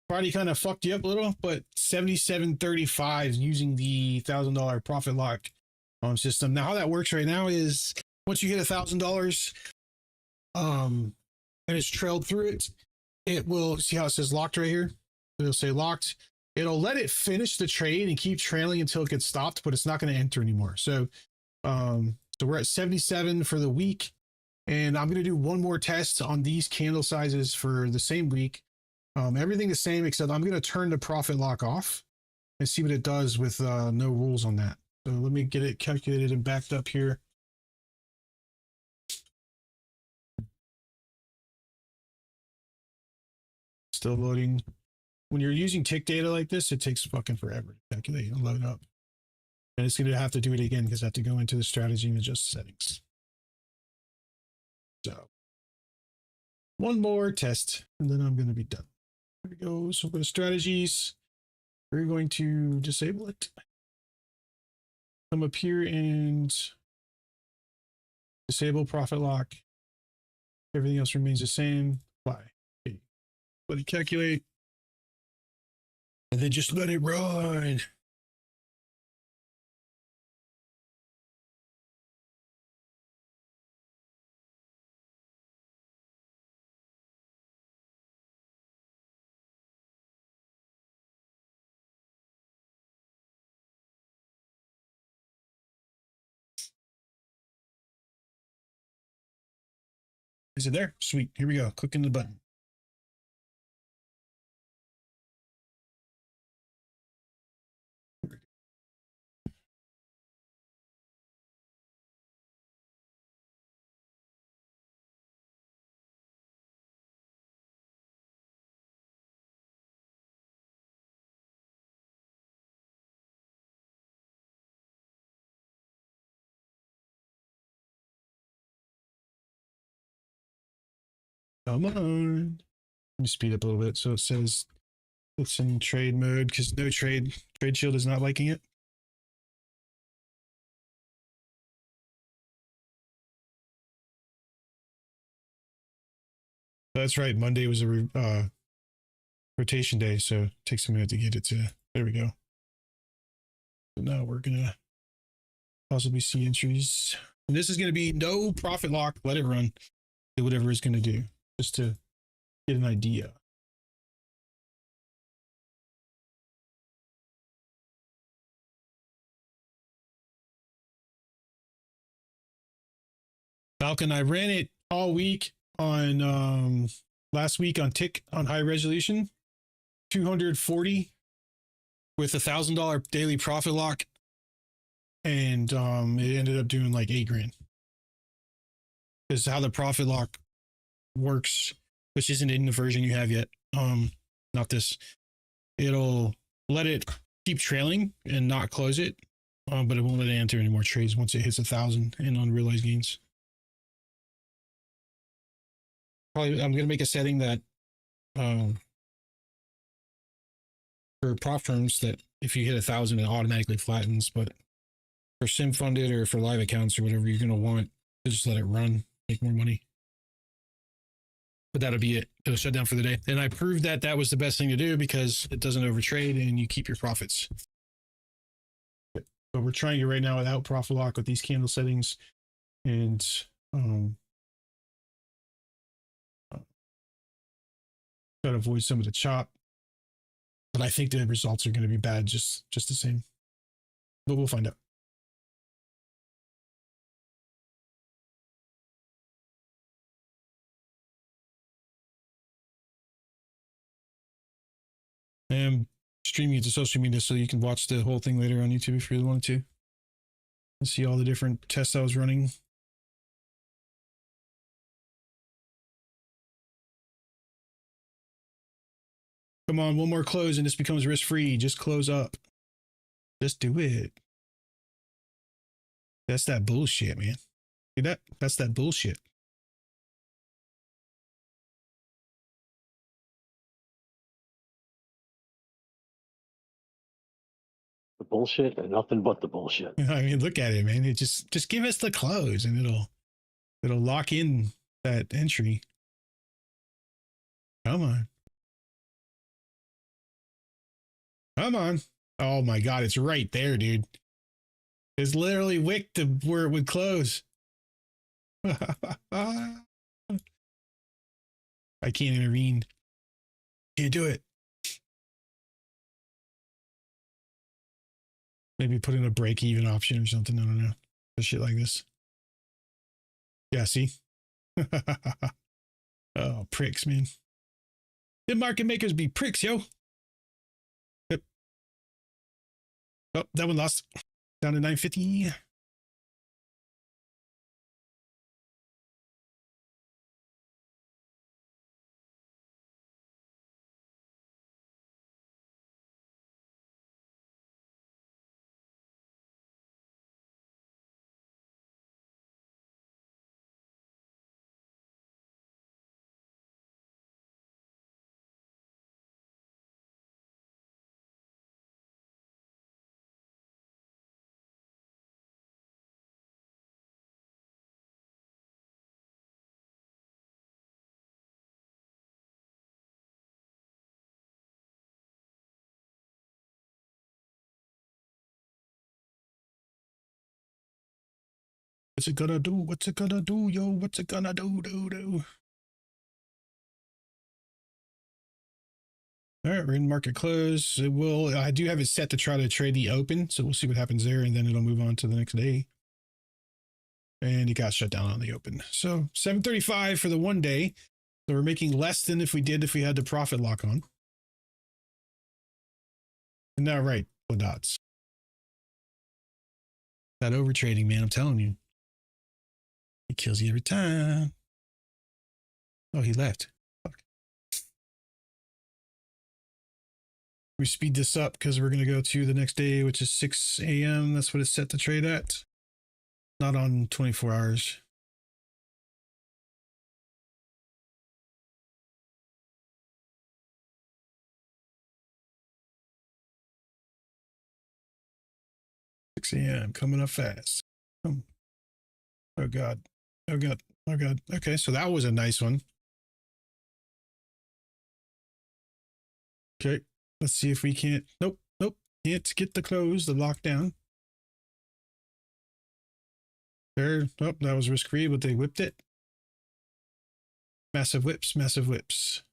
Friday kind of fucked you up a little, but 77.35 using the $1,000 profit lock system. Now, how that works right now is once you hit $1,000, and it's trailed through it, it will see how it says locked right here. It'll say locked. It'll let it finish the trade and keep trailing until it gets stopped, but it's not going to enter anymore. So, so we're at 77 for the week, and I'm going to do one more test on these candle sizes for the same week. Everything the same, except I'm going to turn the profit lock off and see what it does with no rules on that. So let me get it calculated and backed up here. Still loading. When you're using tick data like this, it takes fucking forever to calculate and load up. And it's going to have to do it again because I have to go into the strategy and adjust settings. So one more test and then I'm going to be done. There we go. So for the strategies, we're going to disable it. Come up here and disable profit lock. Everything else remains the same. Apply. Okay. Let it calculate. And then just let it run. Is it there? Sweet. Here we go. Clicking the button. Come on. Let me speed up a little bit so it says it's in trade mode because no trade shield is not liking it. That's right. Monday was a rotation day, so it takes a minute to get it to. There we go. So now we're gonna possibly see entries, and this is gonna be no profit lock. Let it run. Do whatever it's gonna do, just to get an idea. Falcon, I ran it all week on last week on tick on high resolution, 240 with $1,000 daily profit lock, and it ended up doing like $8 grand. Because how the profit lock works, which isn't in the version you have yet, not this. It'll let it keep trailing and not close it, but it won't let it enter any more trades once it hits 1,000 in unrealized gains. Probably, I'm gonna make a setting that for prop firms that if you hit 1,000, it automatically flattens. But for sim funded or for live accounts or whatever, you're gonna want to just let it run, make more money. But that'll be it. It'll shut down for the day. And I proved that that was the best thing to do because it doesn't overtrade and you keep your profits. But we're trying it right now without profit lock with these candle settings, and try to avoid some of the chop. But I think the results are going to be bad just the same. But we'll find out. I am streaming it to social media so you can watch the whole thing later on YouTube if you really want to. And see all the different tests I was running. Come on, one more close and this becomes risk-free. Just close up. Just do it. That's that bullshit, man. See that? That's that bullshit. The bullshit and nothing but the bullshit. I mean, look at it, man. It just give us the close and it'll lock in that entry. Come on. Come on. Oh my God, it's right there, dude. It's literally wick to where it would close. I can't intervene. Can't do it. Maybe put in a break even option or something. I don't know. Shit like this. Yeah, see? Oh, pricks, man. The market makers be pricks, yo. Yep. Oh, that one lost. Down to 950. What's it gonna do? What's it gonna do, yo? What's it gonna do? All right, we're in market close. It will. I do have it set to try to trade the open, so we'll see what happens there, and then it'll move on to the next day. And it got shut down on the open. So 735 for the 1 day. So we're making less than if we had the profit lock on. And now, right, the dots. That over trading, man, I'm telling you. It kills you every time. Oh, he left. Fuck. We speed this up because we're going to go to the next day, which is 6 a.m. That's what it's set to trade at. Not on 24 hours. A.m. coming up fast. Oh God. Oh God. Oh God. Okay, so that was a nice one. Okay, let's see if we can't. Nope. Can't get the close, the lockdown. There. Oh, that was risk free, but they whipped it. Massive whips. Massive whips.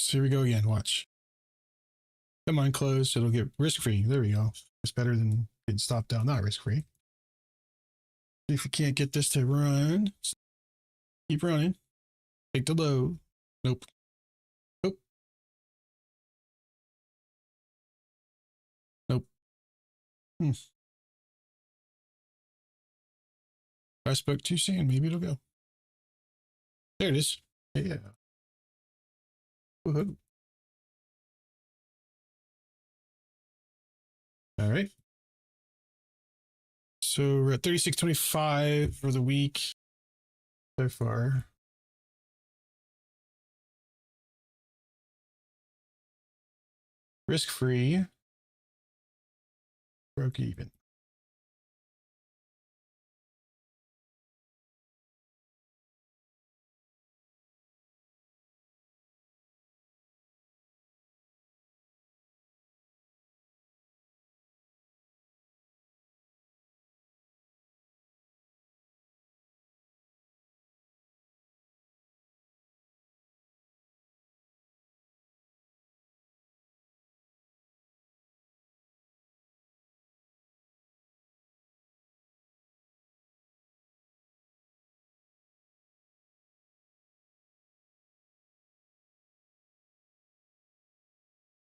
Here we go again. Watch. Come on, close. It'll get risk free. There we go. It's better than getting stopped down. Not risk free. If we can't get this to run, keep running. Take the low. Nope. I spoke too soon. Maybe it'll go. There it is. Yeah. Woohoo. All right. So we're at 36.25 for the week so far. Risk free. Broke even.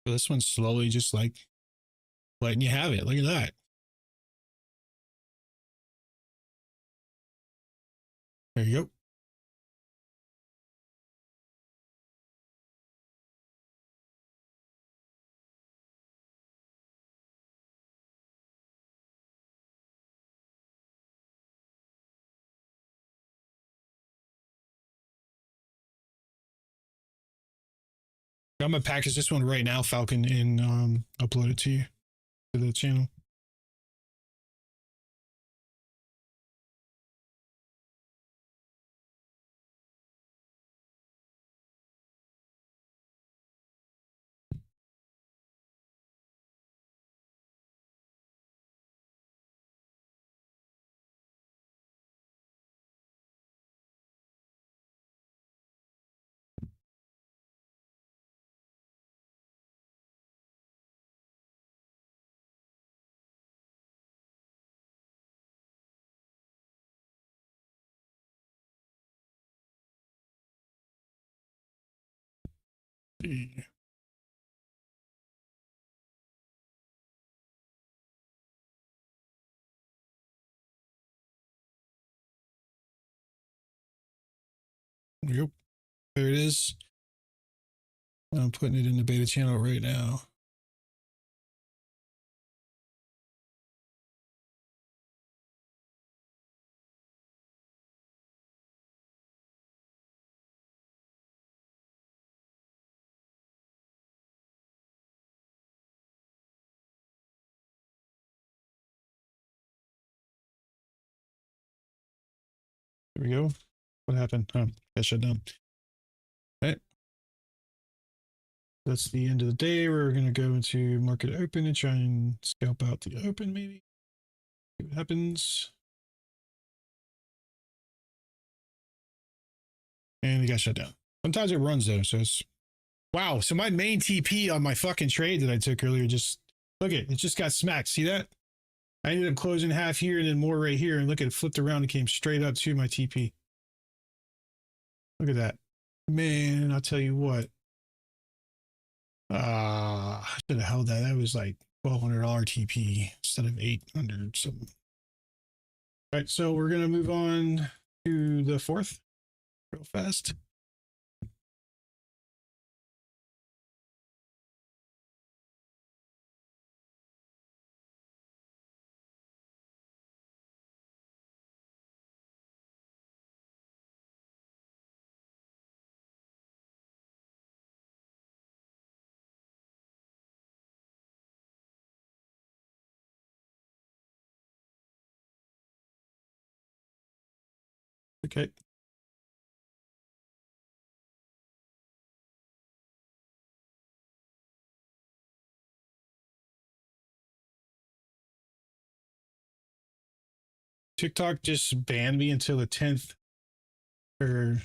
So this one's slowly just like letting you have it. Look at that. There you go. I'm gonna package this one right now, Falcon, and upload it to you, to the channel. Yep. There it is. I'm putting it in the beta channel right now. There we go. What happened? Oh, got shut down. All right. That's the end of the day. We're going to go into market open and try and scalp out the open maybe. See what happens. And it got shut down. Sometimes it runs though. So it's, wow. So my main TP on my fucking trade that I took earlier, just look at it, just got smacked. See that? I ended up closing half here and then more right here. And look at it, flipped around and came straight up to my TP. Look at that. Man, I'll tell you what. I should have held that. That was like $1,200 TP instead of 800 something. All right, so we're gonna move on to the fourth real fast. Okay. TikTok just banned me until the 10th or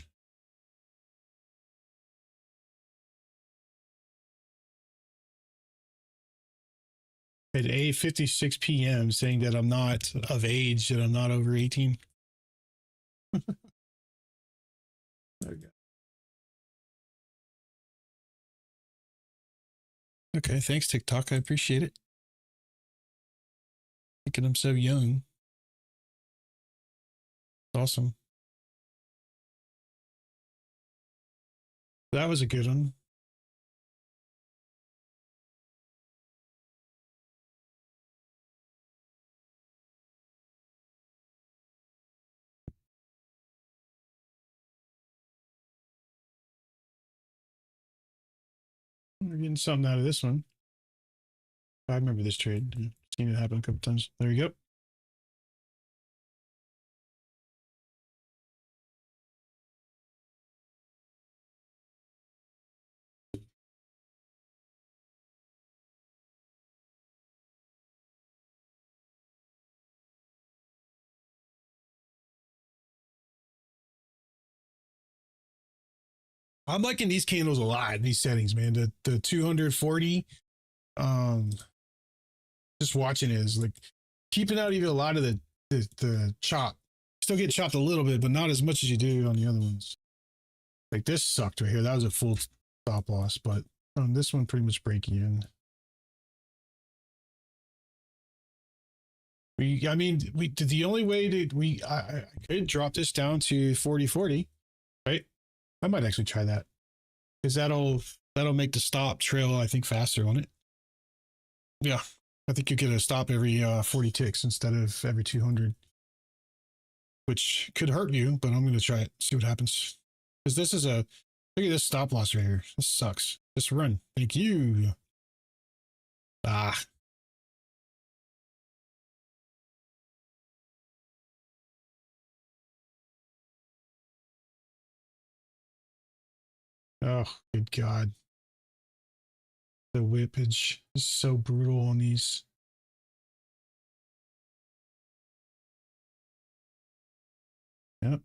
at 8:56 p.m. saying that I'm not of age, that I'm not over 18. Okay, thanks TikTok. I appreciate it. Thinking I'm so young. Awesome. That was a good one. We're getting something out of this one. I remember this trade. I've seen it happen a couple times. There you go. I'm liking these candles a lot, these settings, man. The 240, just watching it is like keeping out even a lot of the chop. Still get chopped a little bit, but not as much as you do on the other ones. Like this sucked right here. That was a full stop loss, but this one pretty much breaking in. The only way that I could drop this down to 40-40, right? I might actually try that because that'll make the stop trail, I think, faster on it. Yeah, I think you get a stop every 40 ticks instead of every 200, which could hurt you, but I'm going to try it, see what happens. Because this is look at this stop loss right here. This sucks. Just run. Thank you. Ah. Oh, good God. The whippage is so brutal on these. Yep.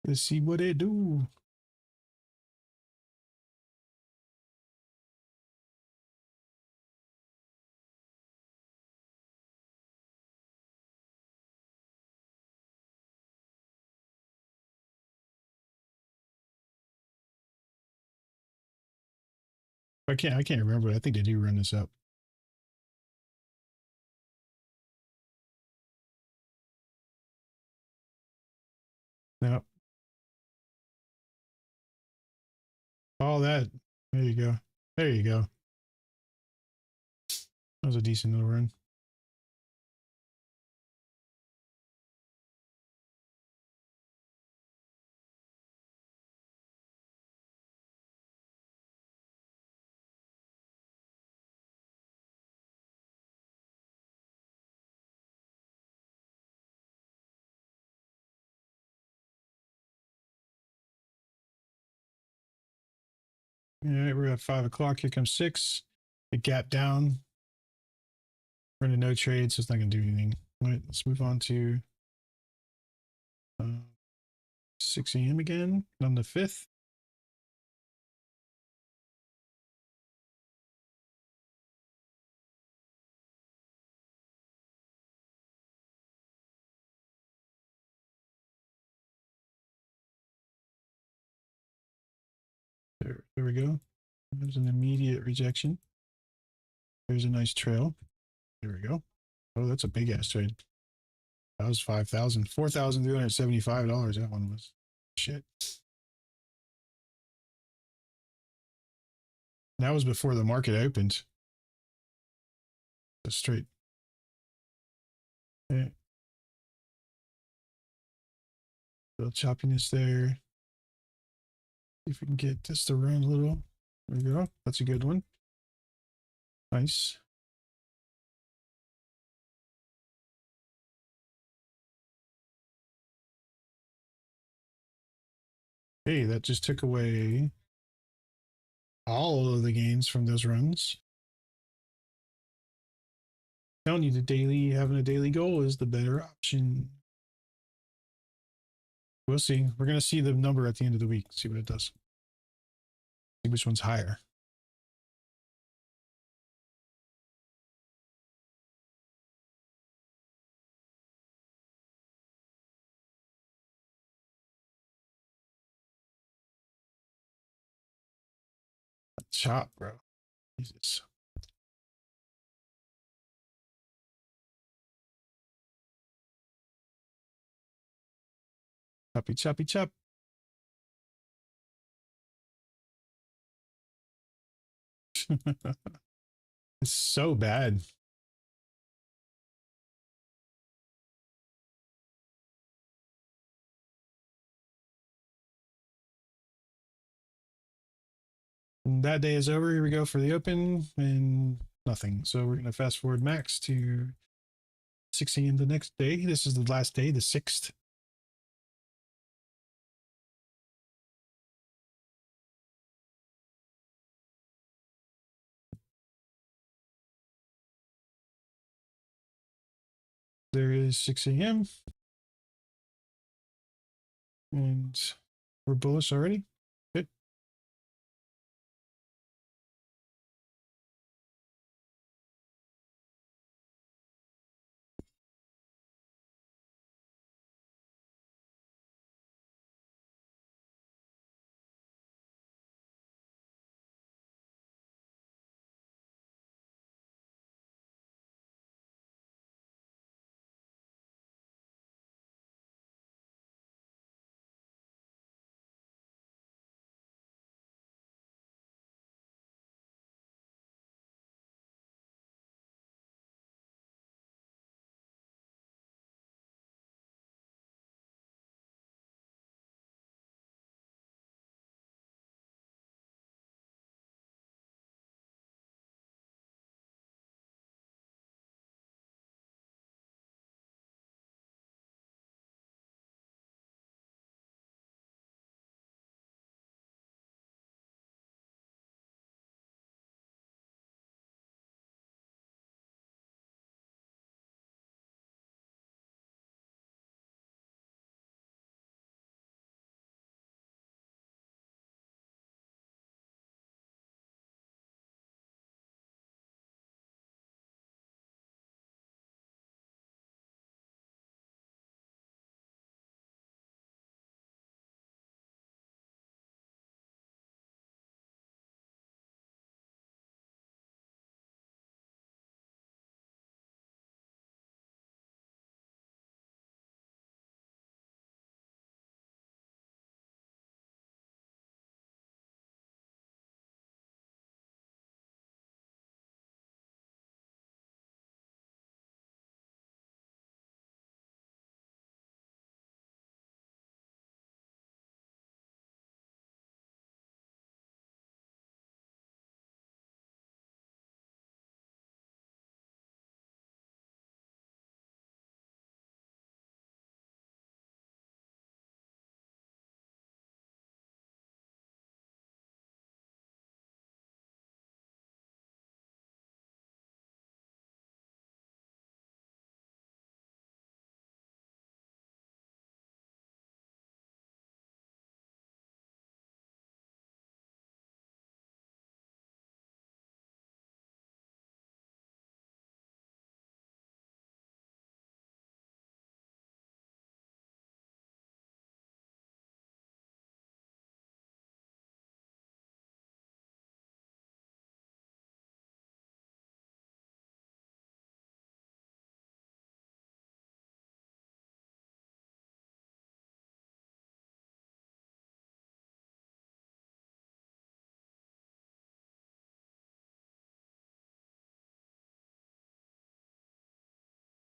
Let's see what they do. I can't remember. I think they do run this up. Yep. All that. There you go. There you go. That was a decent little run. All right, we're at 5 o'clock. Here comes 6. It gap down. We're into no trade, so it's not going to do anything. All right, let's move on to 6 a.m. again on the 5th. There we go. There's an immediate rejection. There's a nice trail. There we go. Oh, that's a big ass trade. That was $4,375. That one was shit. That was before the market opened. That's straight. Okay. Little choppiness there. See if we can get this to run a little. There we go. That's a good one. Nice. Hey, that just took away all of the gains from those runs. Telling you having a daily goal is the better option. We'll see. We're going to see the number at the end of the week. See what it does. See which one's higher. Chop, bro. Jesus. Choppy, choppy, chop. It's so bad. And that day is over. Here we go for the open and nothing. So we're going to fast forward max to 6 a.m. the next day. This is the last day, the 6th. There is 6 a.m. And we're bullish already.